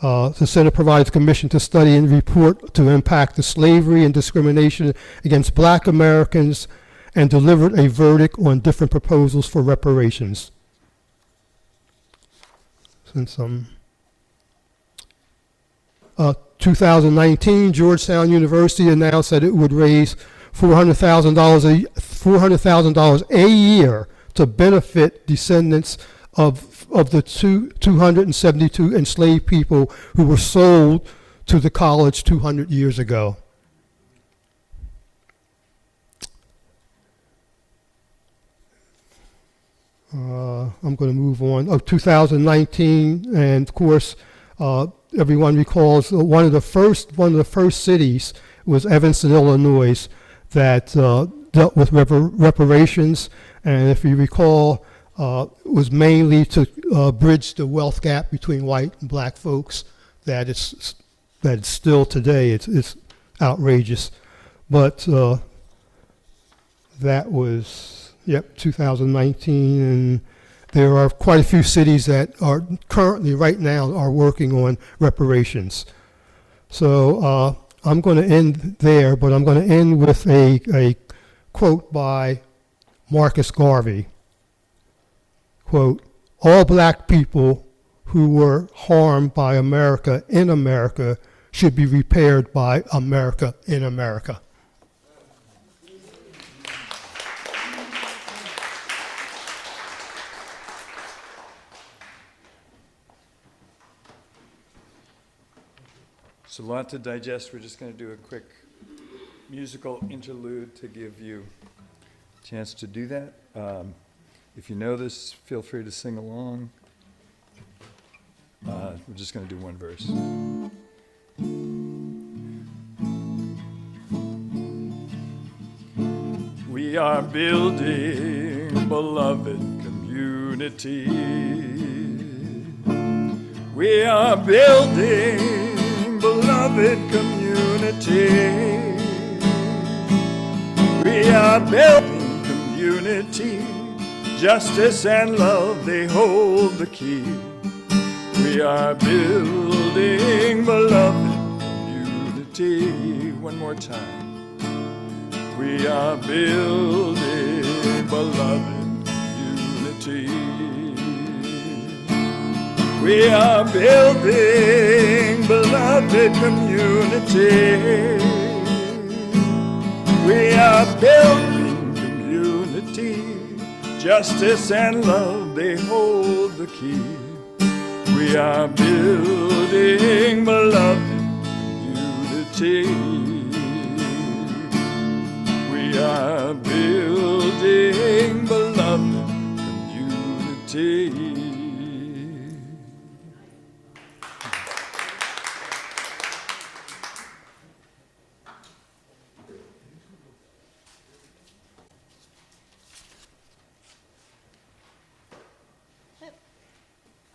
The Senate provides a commission to study and report to impact of slavery and discrimination against black Americans and delivered a verdict on different proposals for reparations. Since 2019, Georgetown University announced that it would raise $400,000 a year to benefit descendants of the 272 enslaved people who were sold to the college 200 years ago. I'm going to move on. 2019, and of course, everyone recalls one of the first cities was Evanston, Illinois, that dealt with reparations, and if you recall, was mainly to bridge the wealth gap between white and black folks. That it's still today. It's outrageous, but that was. Yep, 2019, and there are quite a few cities that are currently, right now, are working on reparations. So I'm going to end there, but I'm going to end with a quote by Marcus Garvey. Quote, "All black people who were harmed by America in America should be repaired by America in America." It's a lot to digest. We're just going to do a quick musical interlude to give you a chance to do that. If you know this, feel free to sing along. We're just going to do one verse. We are building beloved community. We are building beloved community. We are building community. Justice and love, they hold the key. We are building beloved community. One more time. We are building beloved community. We are building beloved community. We are building community. Justice and love, they hold the key. We are building beloved community. sea.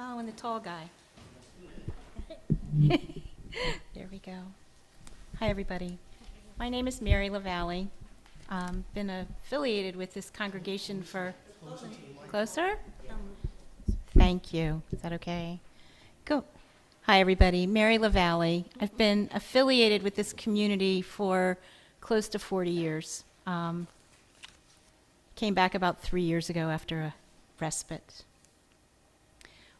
Oh, and the tall guy. There we go. Hi, everybody. My name is Mary LaValle. Been affiliated with this congregation for... Closer? Thank you. Is that okay? Go. Hi, everybody. Mary LaValle. I've been affiliated with this community for close to 40 years. Came back about 3 years ago after a respite.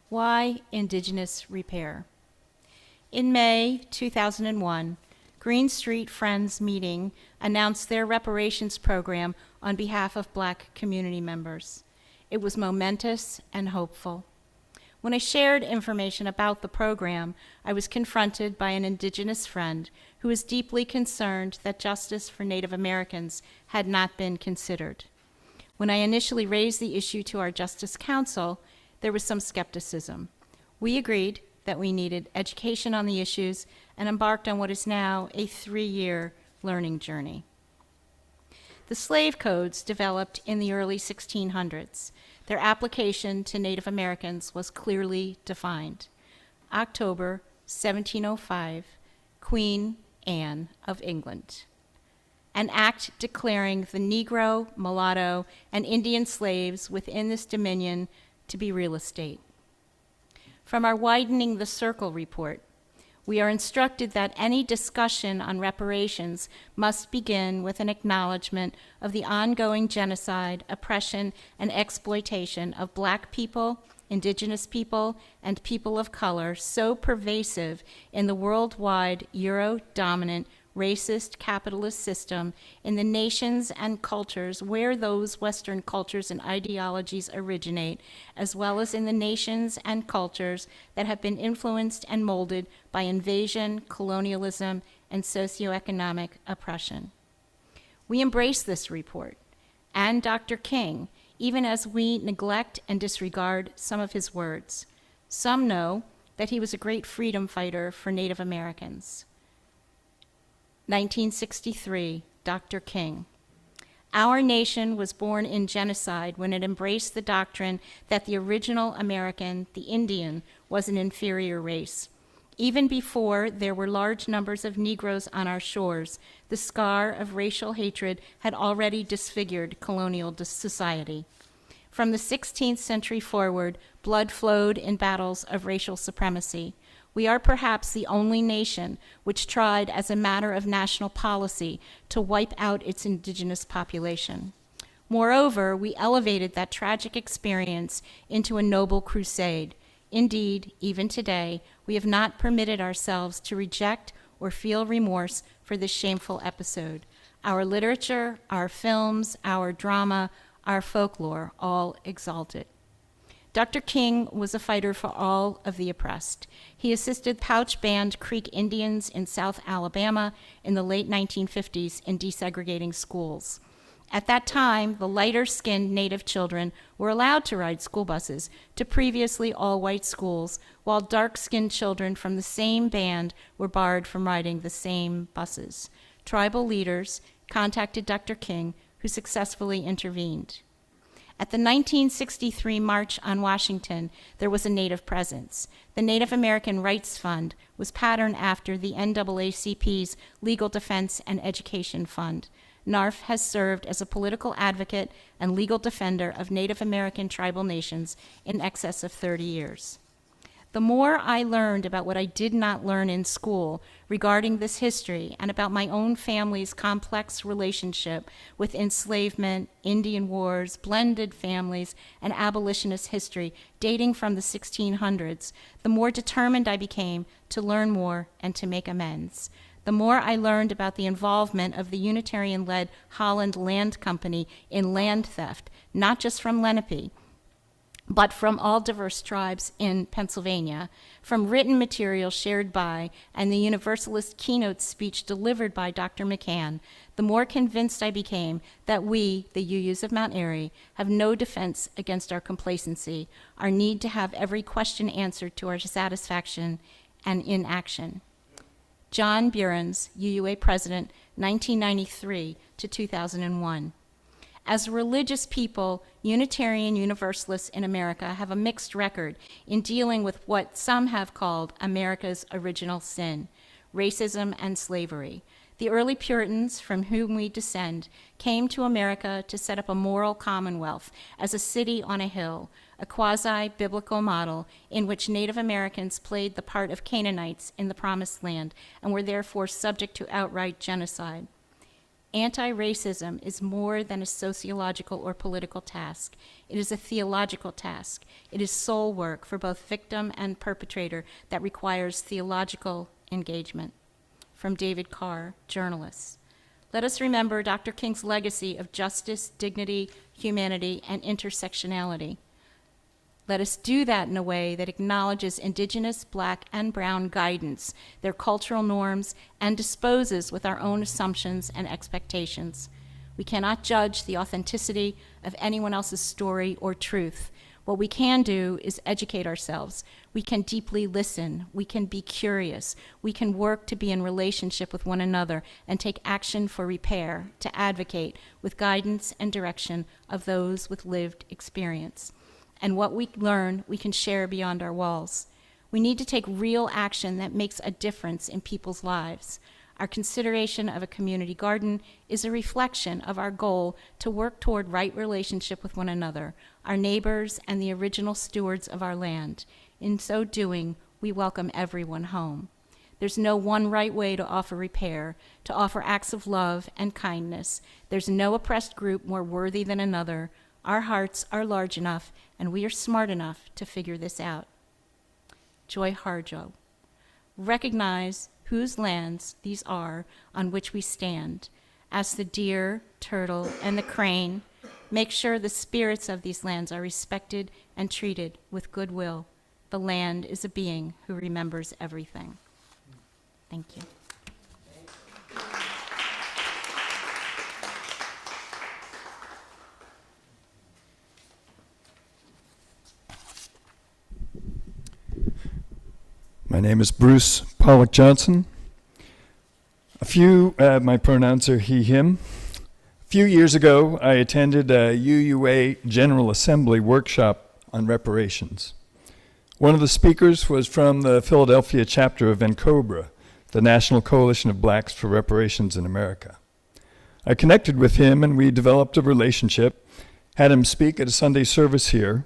Why Indigenous Repair? In May 2001, Green Street Friends Meeting announced their reparations program on behalf of Black community members. It was momentous and hopeful. When I shared information about the program, I was confronted by an Indigenous friend who was deeply concerned that justice for Native Americans had not been considered. When I initially raised the issue to our Justice Council, there was some skepticism. We agreed that we needed education on the issues and embarked on what is now a 3-year learning journey. The slave codes developed in the early 1600s. Their application to Native Americans was clearly defined. October 1705, Queen Anne of England. An act declaring the Negro, mulatto, and Indian slaves within this dominion to be real estate. From our Widening the Circle report, we are instructed that any discussion on reparations must begin with an acknowledgement of the ongoing genocide, oppression, and exploitation of Black people, Indigenous people, and people of color so pervasive in the worldwide Euro-dominant racist capitalist system in the nations and cultures where those Western cultures and ideologies originate, as well as in the nations and cultures that have been influenced and molded by invasion, colonialism, and socioeconomic oppression. We embrace this report and Dr. King, even as we neglect and disregard some of his words. Some know that he was a great freedom fighter for Native Americans. 1963, Dr. King. Our nation was born in genocide when it embraced the doctrine that the original American, the Indian, was an inferior race. Even before there were large numbers of Negroes on our shores, the scar of racial hatred had already disfigured colonial society. From the 16th century forward, blood flowed in battles of racial supremacy. We are perhaps the only nation which tried as a matter of national policy to wipe out its indigenous population. Moreover, we elevated that tragic experience into a noble crusade. Indeed, even today, we have not permitted ourselves to reject or feel remorse for this shameful episode. Our literature, our films, our drama, our folklore all exalt it. Dr. King was a fighter for all of the oppressed. He assisted pouch band Creek Indians in South Alabama in the late 1950s in desegregating schools. At that time, the lighter-skinned Native children were allowed to ride school buses to previously all-white schools, while dark-skinned children from the same band were barred from riding the same buses. Tribal leaders contacted Dr. King, who successfully intervened. At the 1963 March on Washington, there was a Native presence. The Native American Rights Fund was patterned after the NAACP's Legal Defense and Education Fund. NARF has served as a political advocate and legal defender of Native American tribal nations in excess of 30 years. The more I learned about what I did not learn in school regarding this history and about my own family's complex relationship with enslavement, Indian wars, blended families, and abolitionist history dating from the 1600s, the more determined I became to learn more and to make amends. The more I learned about the involvement of the Unitarian-led Holland Land Company in land theft, not just from Lenape, but from all diverse tribes in Pennsylvania, from written material shared by and the Universalist keynote speech delivered by Dr. McCann, the more convinced I became that we, the UUs of Mt. Airy, have no defense against our complacency, our need to have every question answered to our satisfaction, and inaction. John Burens, UUA President, 1993 to 2001. As a religious people, Unitarian Universalists in America have a mixed record in dealing with what some have called America's original sin, racism and slavery. The early Puritans, from whom we descend, came to America to set up a moral commonwealth as a city on a hill, a quasi-biblical model in which Native Americans played the part of Canaanites in the Promised Land and were therefore subject to outright genocide. Anti-racism is more than a sociological or political task. It is a theological task. It is soul work for both victim and perpetrator that requires theological engagement. From David Carr, journalist. Let us remember Dr. King's legacy of justice, dignity, humanity, and intersectionality. Let us do that in a way that acknowledges Indigenous, Black, and Brown guidance, their cultural norms, and disposes with our own assumptions and expectations. We cannot judge the authenticity of anyone else's story or truth. What we can do is educate ourselves. We can deeply listen. We can be curious. We can work to be in relationship with one another and take action for repair, to advocate with guidance and direction of those with lived experience. And what we learn, we can share beyond our walls. We need to take real action that makes a difference in people's lives. Our consideration of a community garden is a reflection of our goal to work toward right relationship with one another, our neighbors, and the original stewards of our land. In so doing, we welcome everyone home. There's no one right way to offer repair, to offer acts of love and kindness. There's no oppressed group more worthy than another. Our hearts are large enough, and we are smart enough to figure this out. Joy Harjo. Recognize whose lands these are on which we stand. Ask the deer, turtle, and the crane. Make sure the spirits of these lands are respected and treated with goodwill. The land is a being who remembers everything. Thank you. My name is Bruce Pollock Johnson. My pronouns are he, him. A few years ago, I attended a UUA General Assembly workshop on reparations. One of the speakers was from the Philadelphia chapter of NCOBRA, the National Coalition of Blacks for Reparations in America. I connected with him and we developed a relationship, had him speak at a Sunday service here,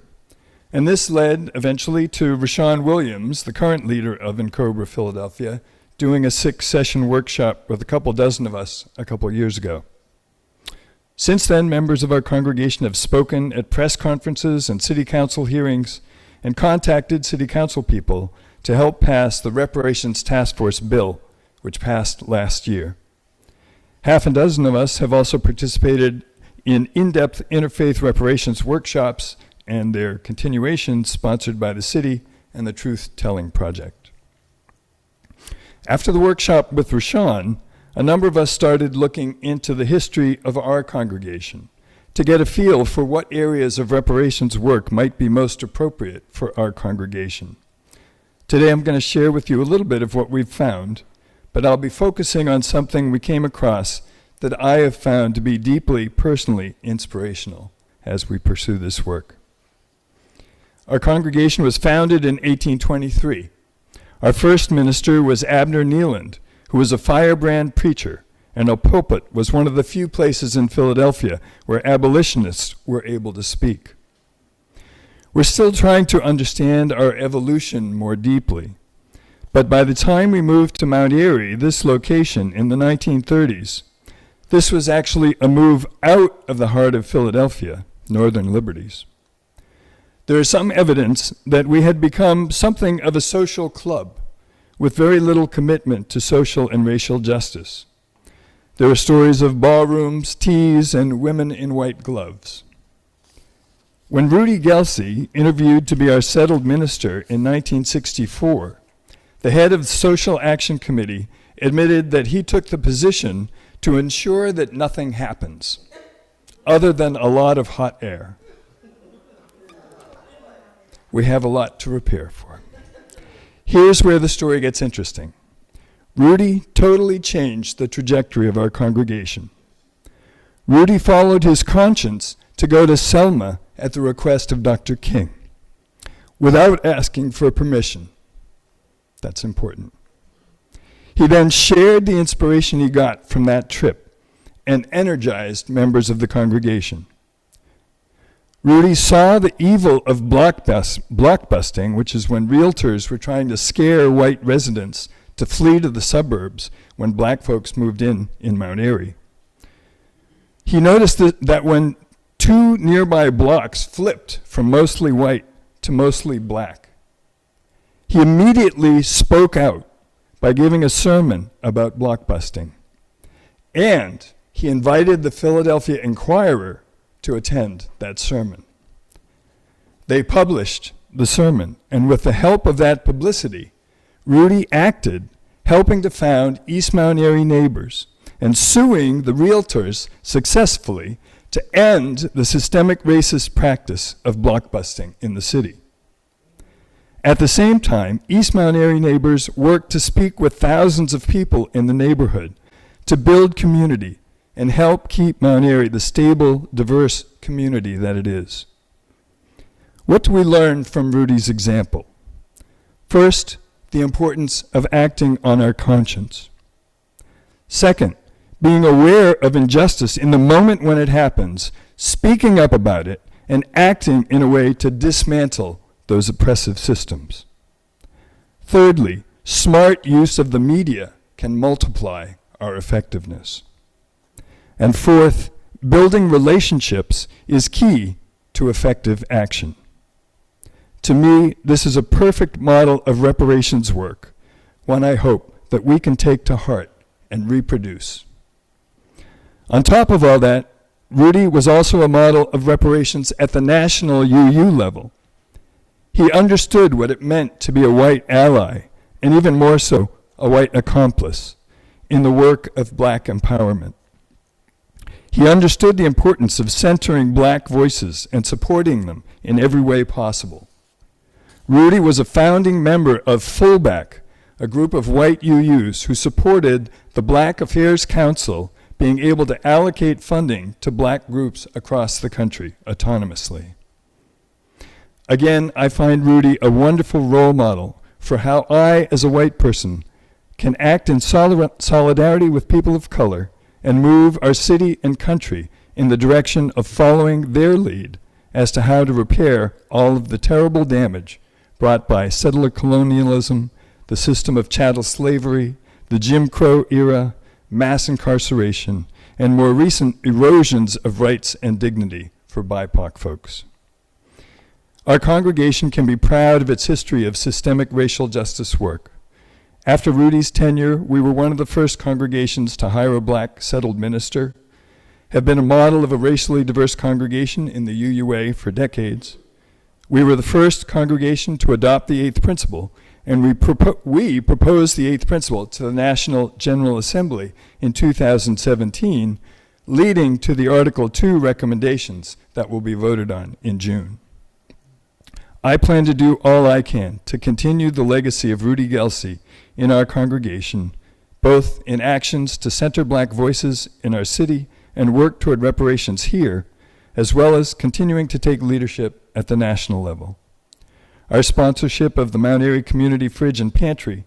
and this led eventually to Rashawn Williams, the current leader of NCOBRA Philadelphia, doing a 6-session workshop with a couple dozen of us a couple years ago. Since then, members of our congregation have spoken at press conferences and city council hearings and contacted city council people to help pass the Reparations Task Force bill, which passed last year. Half a dozen of us have also participated in in-depth interfaith reparations workshops and their continuation sponsored by the city and the Truth Telling Project. After the workshop with Rashawn, a number of us started looking into the history of our congregation to get a feel for what areas of reparations work might be most appropriate for our congregation. Today I'm going to share with you a little bit of what we've found, but I'll be focusing on something we came across that I have found to be deeply personally inspirational as we pursue this work. Our congregation was founded in 1823. Our first minister was Abner Neeland, who was a firebrand preacher, and a pulpit was one of the few places in Philadelphia where abolitionists were able to speak. We're still trying to understand our evolution more deeply, but by the time we moved to Mount Airy, this location in the 1930s, this was actually a move out of the heart of Philadelphia, Northern Liberties. There is some evidence that we had become something of a social club with very little commitment to social and racial justice. There are stories of ballrooms, teas, and women in white gloves. When Rudy Gelsey interviewed to be our settled minister in 1964, the head of the Social Action Committee admitted that he took the position to ensure that nothing happens other than a lot of hot air. We have a lot to prepare for. Here's where the story gets interesting. Rudy totally changed the trajectory of our congregation. Rudy followed his conscience to go to Selma at the request of Dr. King, without asking for permission. That's important. He then shared the inspiration he got from that trip and energized members of the congregation. Rudy saw the evil of blockbusting, which is when realtors were trying to scare white residents to flee to the suburbs when black folks moved in Mount Airy. He noticed that when two nearby blocks flipped from mostly white to mostly black, he immediately spoke out by giving a sermon about blockbusting. And he invited the Philadelphia Inquirer to attend that sermon. They published the sermon, and with the help of that publicity, Rudy acted, helping to found East Mount Airy Neighbors and suing the realtors successfully to end the systemic racist practice of blockbusting in the city. At the same time, East Mount Airy Neighbors worked to speak with thousands of people in the neighborhood to build community and help keep Mount Airy the stable, diverse community that it is. What do we learn from Rudy's example? First, the importance of acting on our conscience. Second, being aware of injustice in the moment when it happens, speaking up about it, and acting in a way to dismantle those oppressive systems. Thirdly, smart use of the media can multiply our effectiveness. And fourth, building relationships is key to effective action. To me, this is a perfect model of reparations work, one I hope that we can take to heart and reproduce. On top of all that, Rudy was also a model of reparations at the national UU level. He understood what it meant to be a white ally, and even more so, a white accomplice, in the work of black empowerment. He understood the importance of centering black voices and supporting them in every way possible. Rudy was a founding member of Fullback, a group of white UUs who supported the Black Affairs Council being able to allocate funding to black groups across the country autonomously. Again, I find Rudy a wonderful role model for how I, as a white person, can act in solidarity with people of color and move our city and country in the direction of following their lead as to how to repair all of the terrible damage brought by settler colonialism, the system of chattel slavery, the Jim Crow era, mass incarceration, and more recent erosions of rights and dignity for BIPOC folks. Our congregation can be proud of its history of systemic racial justice work. After Rudy's tenure, we were one of the first congregations to hire a black settled minister, have been a model of a racially diverse congregation in the UUA for decades. We were the first congregation to adopt the eighth principle, and we proposed the eighth principle to the National General Assembly in 2017, leading to the Article 2 recommendations that will be voted on in June. I plan to do all I can to continue the legacy of Rudy Gelsey in our congregation, both in actions to center black voices in our city and work toward reparations here, as well as continuing to take leadership at the national level. Our sponsorship of the Mount Airy Community Fridge and Pantry,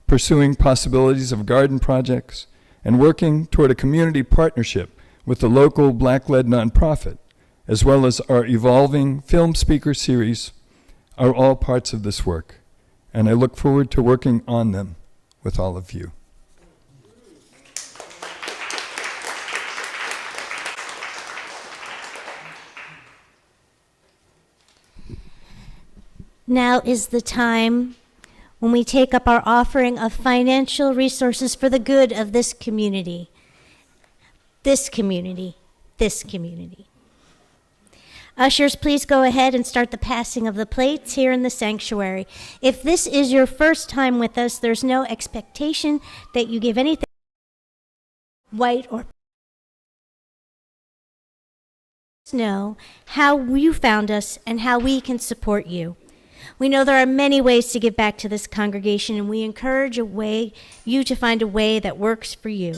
pursuing possibilities of garden projects, and working toward a community partnership with the local black-led nonprofit, as well as our evolving film speaker series, are all parts of this work, and I look forward to working on them with all of you. Now is the time when we take up our offering of financial resources for the good of this community. This community. This community. Ushers, please go ahead and start the passing of the plates here in the sanctuary. If this is your first time with us, there's no expectation that you give anything white or know how you found us and how we can support you. We know there are many ways to give back to this congregation, and we encourage you to find a way that works for you.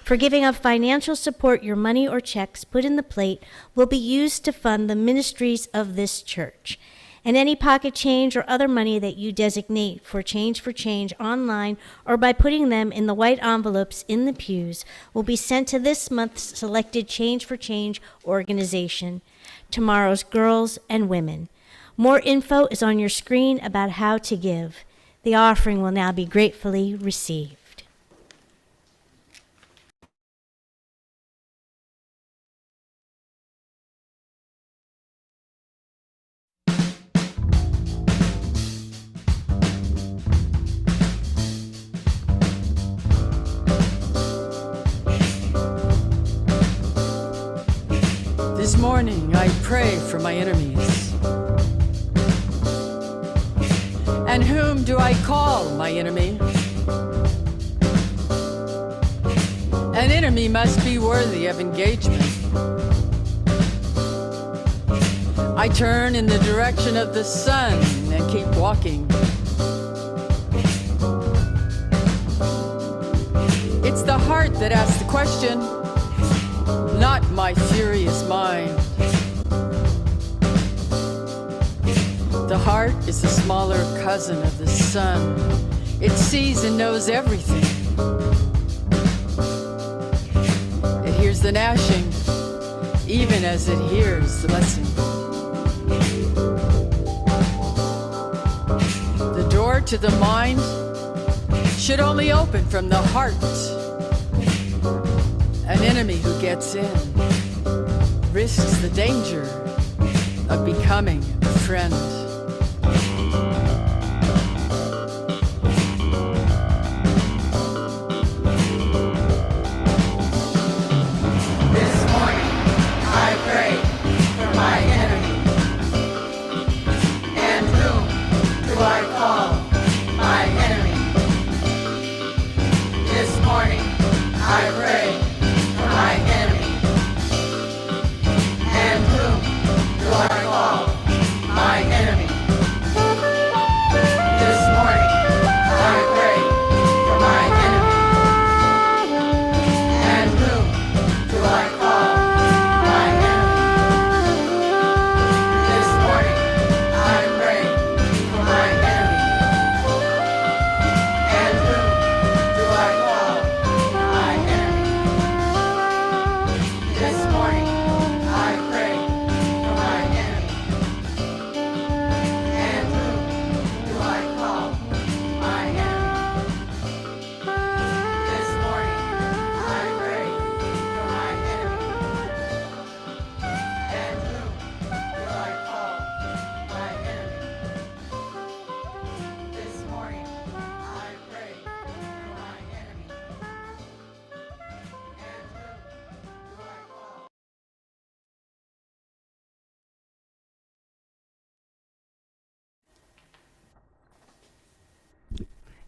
For giving of financial support, your money or checks put in the plate will be used to fund the ministries of this church. And any pocket change or other money that you designate for Change online or by putting them in the white envelopes in the pews will be sent to this month's selected Change organization, Tomorrow's Girls and Women. More info is on your screen about how to give. The offering will now be gratefully received. This morning I pray for my enemies. And whom do I call my enemy? An enemy must be worthy of engagement. I turn in the direction of the sun and keep walking. It's the heart that asks the question, not my furious mind. The heart is the smaller cousin of the sun. It sees and knows everything. It hears the gnashing, even as it hears the blessing. The door to the mind should only open from the heart. An enemy who gets in risks the danger of becoming a friend.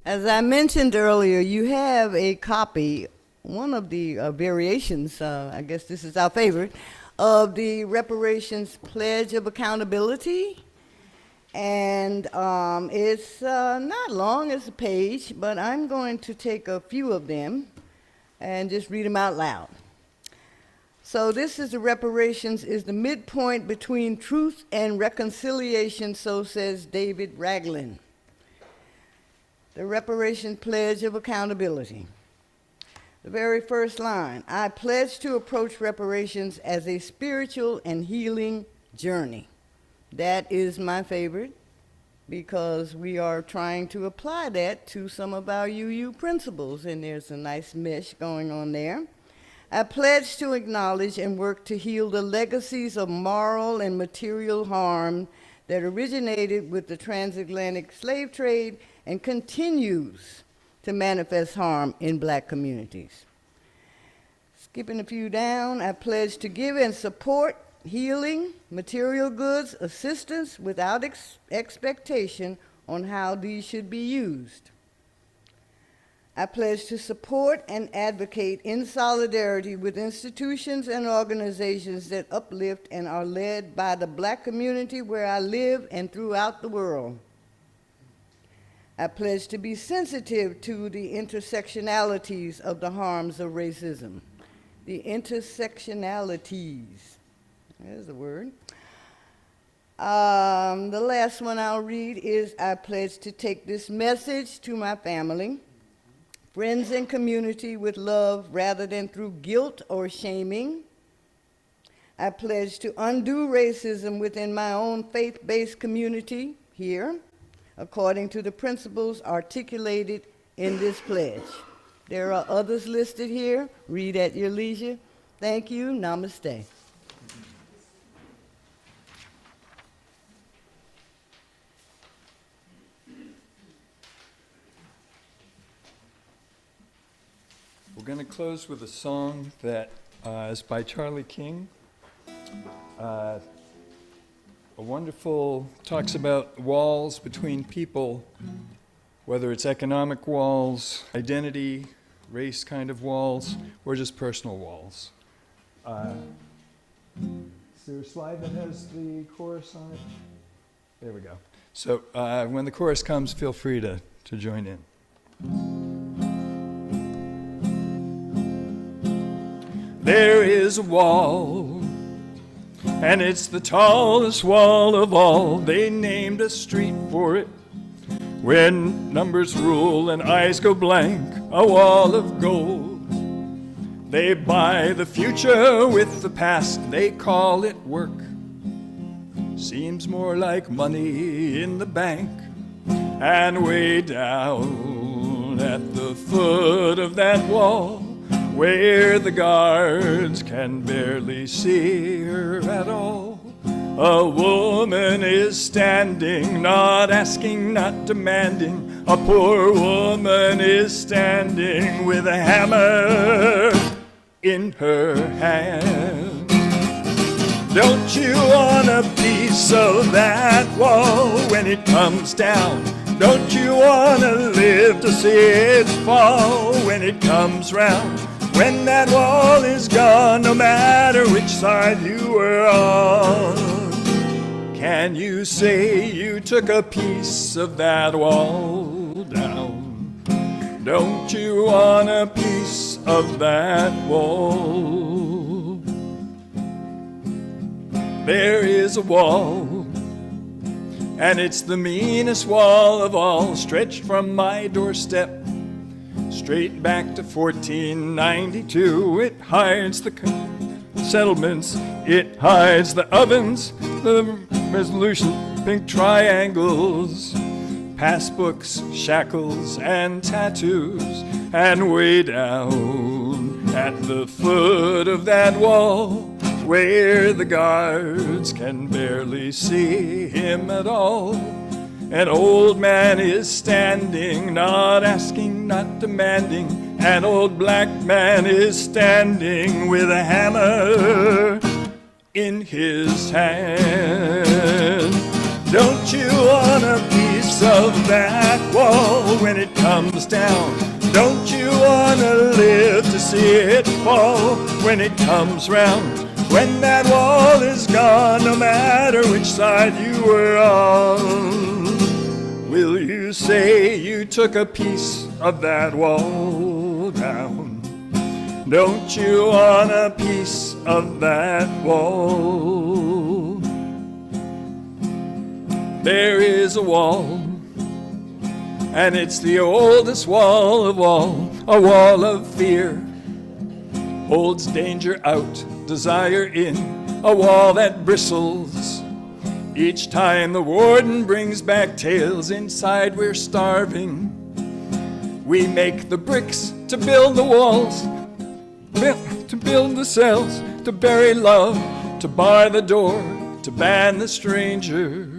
As I mentioned earlier, you have a copy, one of the variations, I guess this is our favorite, of the Reparations Pledge of Accountability. And it's not long as a page, but I'm going to take a few of them and just read them out loud. So this is the reparations is the midpoint between truth and reconciliation, so says David Ragland. The Reparation Pledge of Accountability. The very first line, I pledge to approach reparations as a spiritual and healing journey. That is my favorite because we are trying to apply that to some of our UU principles, and there's a nice mesh going on there. I pledge to acknowledge and work to heal the legacies of moral and material harm that originated with the transatlantic slave trade and continues to manifest harm in Black communities. Skipping a few down, I pledge to give and support healing, material goods, assistance without expectation on how these should be used. I pledge to support and advocate in solidarity with institutions and organizations that uplift and are led by the Black community where I live and throughout the world. I pledge to be sensitive to the intersectionalities of the harms of racism. The intersectionalities, there's the word. The last one I'll read is, I pledge to take this message to my family, friends and community with love rather than through guilt or shaming. I pledge to undo racism within my own faith-based community here, according to the principles articulated in this pledge. There are others listed here. Read at your leisure. Thank you. Namaste. We're going to close with a song that is by Charlie King. A wonderful, talks about walls between people, whether it's economic walls, identity, race kind of walls, or just personal walls. Is there a slide that has the chorus on it? There we go. So when the chorus comes, feel free to join in. There is a wall, and it's the tallest wall of all. They named a street for it. When numbers rule and eyes go blank, a wall of gold. They buy the future with the past, they call it work. Seems more like money in the bank. And way down at the foot of that wall, where the guards can barely see her at all, a woman is standing, not asking, not demanding. A poor woman is standing with a hammer in her hand. Don't you want a piece of that wall when it comes down? Don't you want to live to see it fall when it comes round? When that wall is gone, no matter which side you were on, can you say you took a piece of that wall down? Don't you want a piece of that wall? There is a wall, and it's the meanest wall of all, stretched from my doorstep straight back to 1492. It hides the settlements, it hides the ovens, the resolution, pink triangles, passbooks, shackles, and tattoos. And way down at the foot of that wall, where the guards can barely see him at all, an old man is standing, not asking, not demanding. An old black man is standing with a hammer in his hand. Don't you want a piece of that wall when it comes down? Don't you want to live to see it fall when it comes round? When that wall is gone, no matter which side you were on, will you say you took a piece of that wall down? Don't you want a piece of that wall? There is a wall, and it's the oldest wall of all, a wall of fear. Holds danger out, desire in, a wall that bristles each time the warden brings back tales. Inside we're starving. We make the bricks to build the walls, to build the cells, to bury love, to bar the door, to ban the stranger.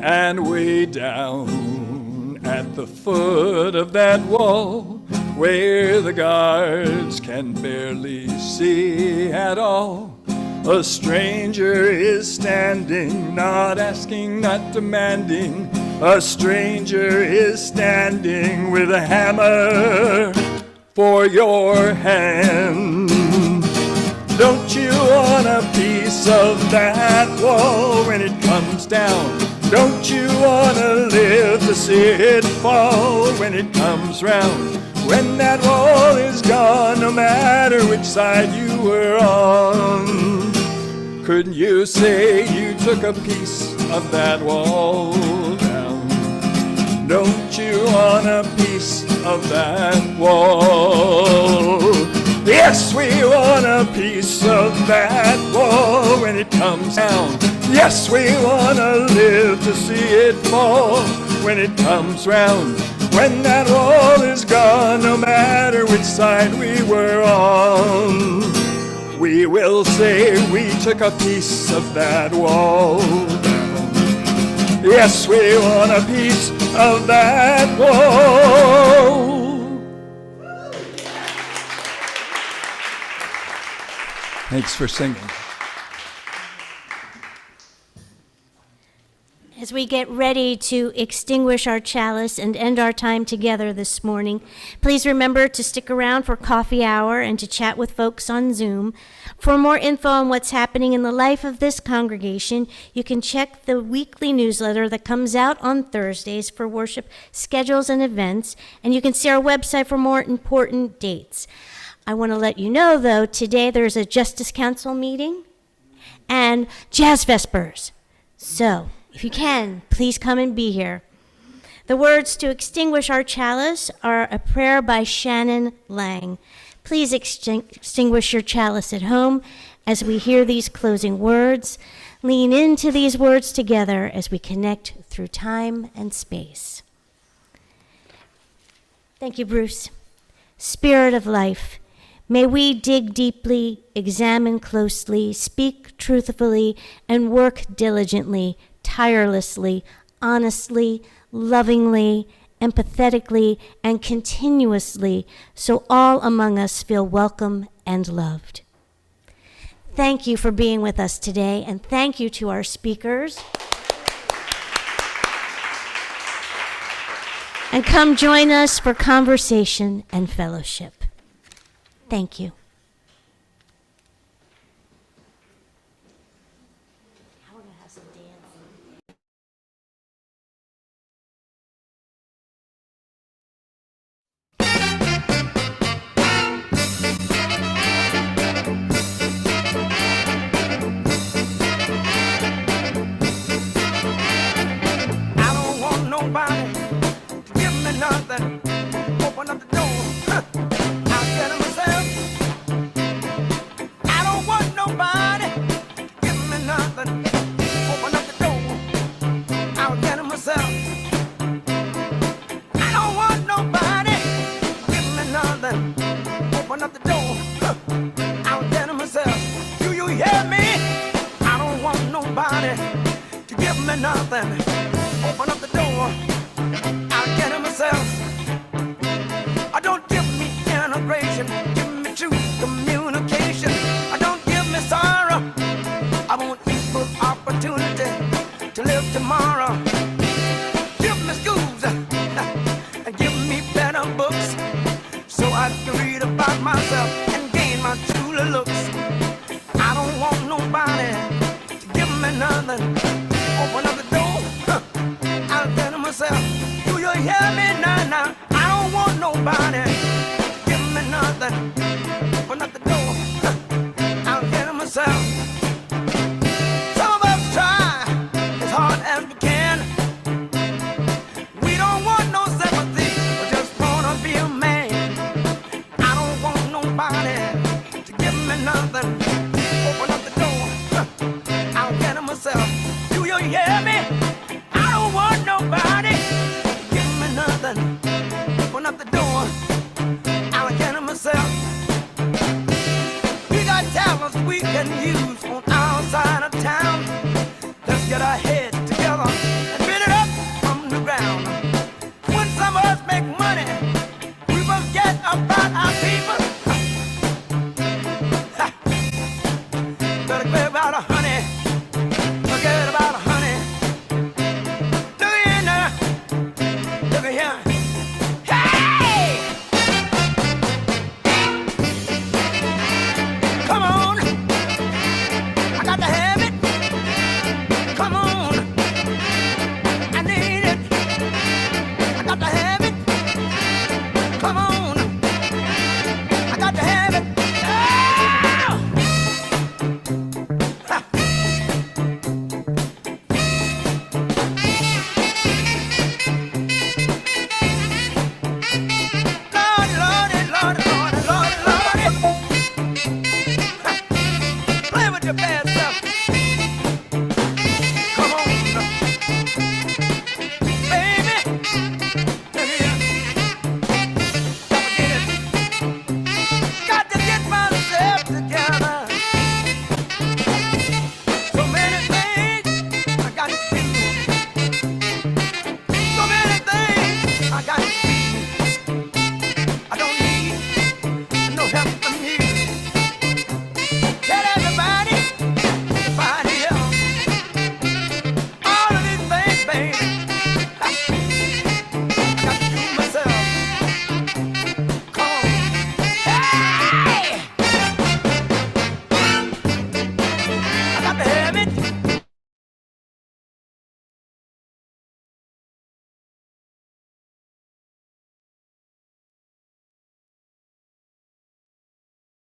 And way down at the foot of that wall, where the guards can barely see at all, A stranger is standing, not asking, not demanding. A stranger is standing with a hammer for your hand. Don't you want a piece of that wall when it comes down? Don't you want to live to see it fall when it comes round? When that wall is gone, no matter which side you were on, couldn't you say you took a piece of that wall down? Don't you want a piece of that wall? Yes, we want a piece of that wall when it comes down. Yes, we want to live to see it fall when it comes round. When that wall is gone, no matter which side we were on, we will say we took a piece of that wall down. Yes, we want a piece of that wall. Thanks for singing. As we get ready to extinguish our chalice and end our time together this morning, please remember to stick around for coffee hour and to chat with folks on Zoom. For more info on what's happening in the life of this congregation, you can check the weekly newsletter that comes out on Thursdays for worship schedules and events, and you can see our website for more important dates. I want to let you know, though, today there's a Justice Council meeting and Jazz Vespers. So, if you can, please come and be here. The words to extinguish our chalice are a prayer by Shannon Lang. Please extinguish your chalice at home as we hear these closing words. Lean into these words together as we connect through time and space. Thank you, Bruce. Spirit of life, may we dig deeply, examine closely, speak truthfully, and work diligently, tirelessly, honestly, lovingly, empathetically, and continuously, so all among us feel welcome and loved. Thank you for being with us today, and thank you to our speakers. And come join us for conversation and fellowship. Thank you. Nothing. Open up the door. I'll get it myself. I don't want nobody. Give me nothing. Open up the door. I'll get it myself. I don't want nobody. Give me nothing. Open up the door. I'll get it myself. Do you hear me? I don't want nobody to give me nothing. Open up the door. I'll get it myself. Don't give me integration, give me true communication. Don't give me sorrow. I want equal opportunity to live tomorrow. Give me schools and give me better books so I can read about myself and gain my true looks. I don't want nobody to give me nothing. Open up the door, I'll get it myself. Do you hear me now? I don't want nobody. Give me nothing. Open up the door. I'll get it myself. Some of us try as hard as we can. We don't want no sympathy. We just wanna be a man. I don't want nobody to give me nothing. Open up the door. I'll get it myself. Do you hear me? I don't want nobody. Give me nothing. Open up the door. I'll get it myself. We got talents we can use.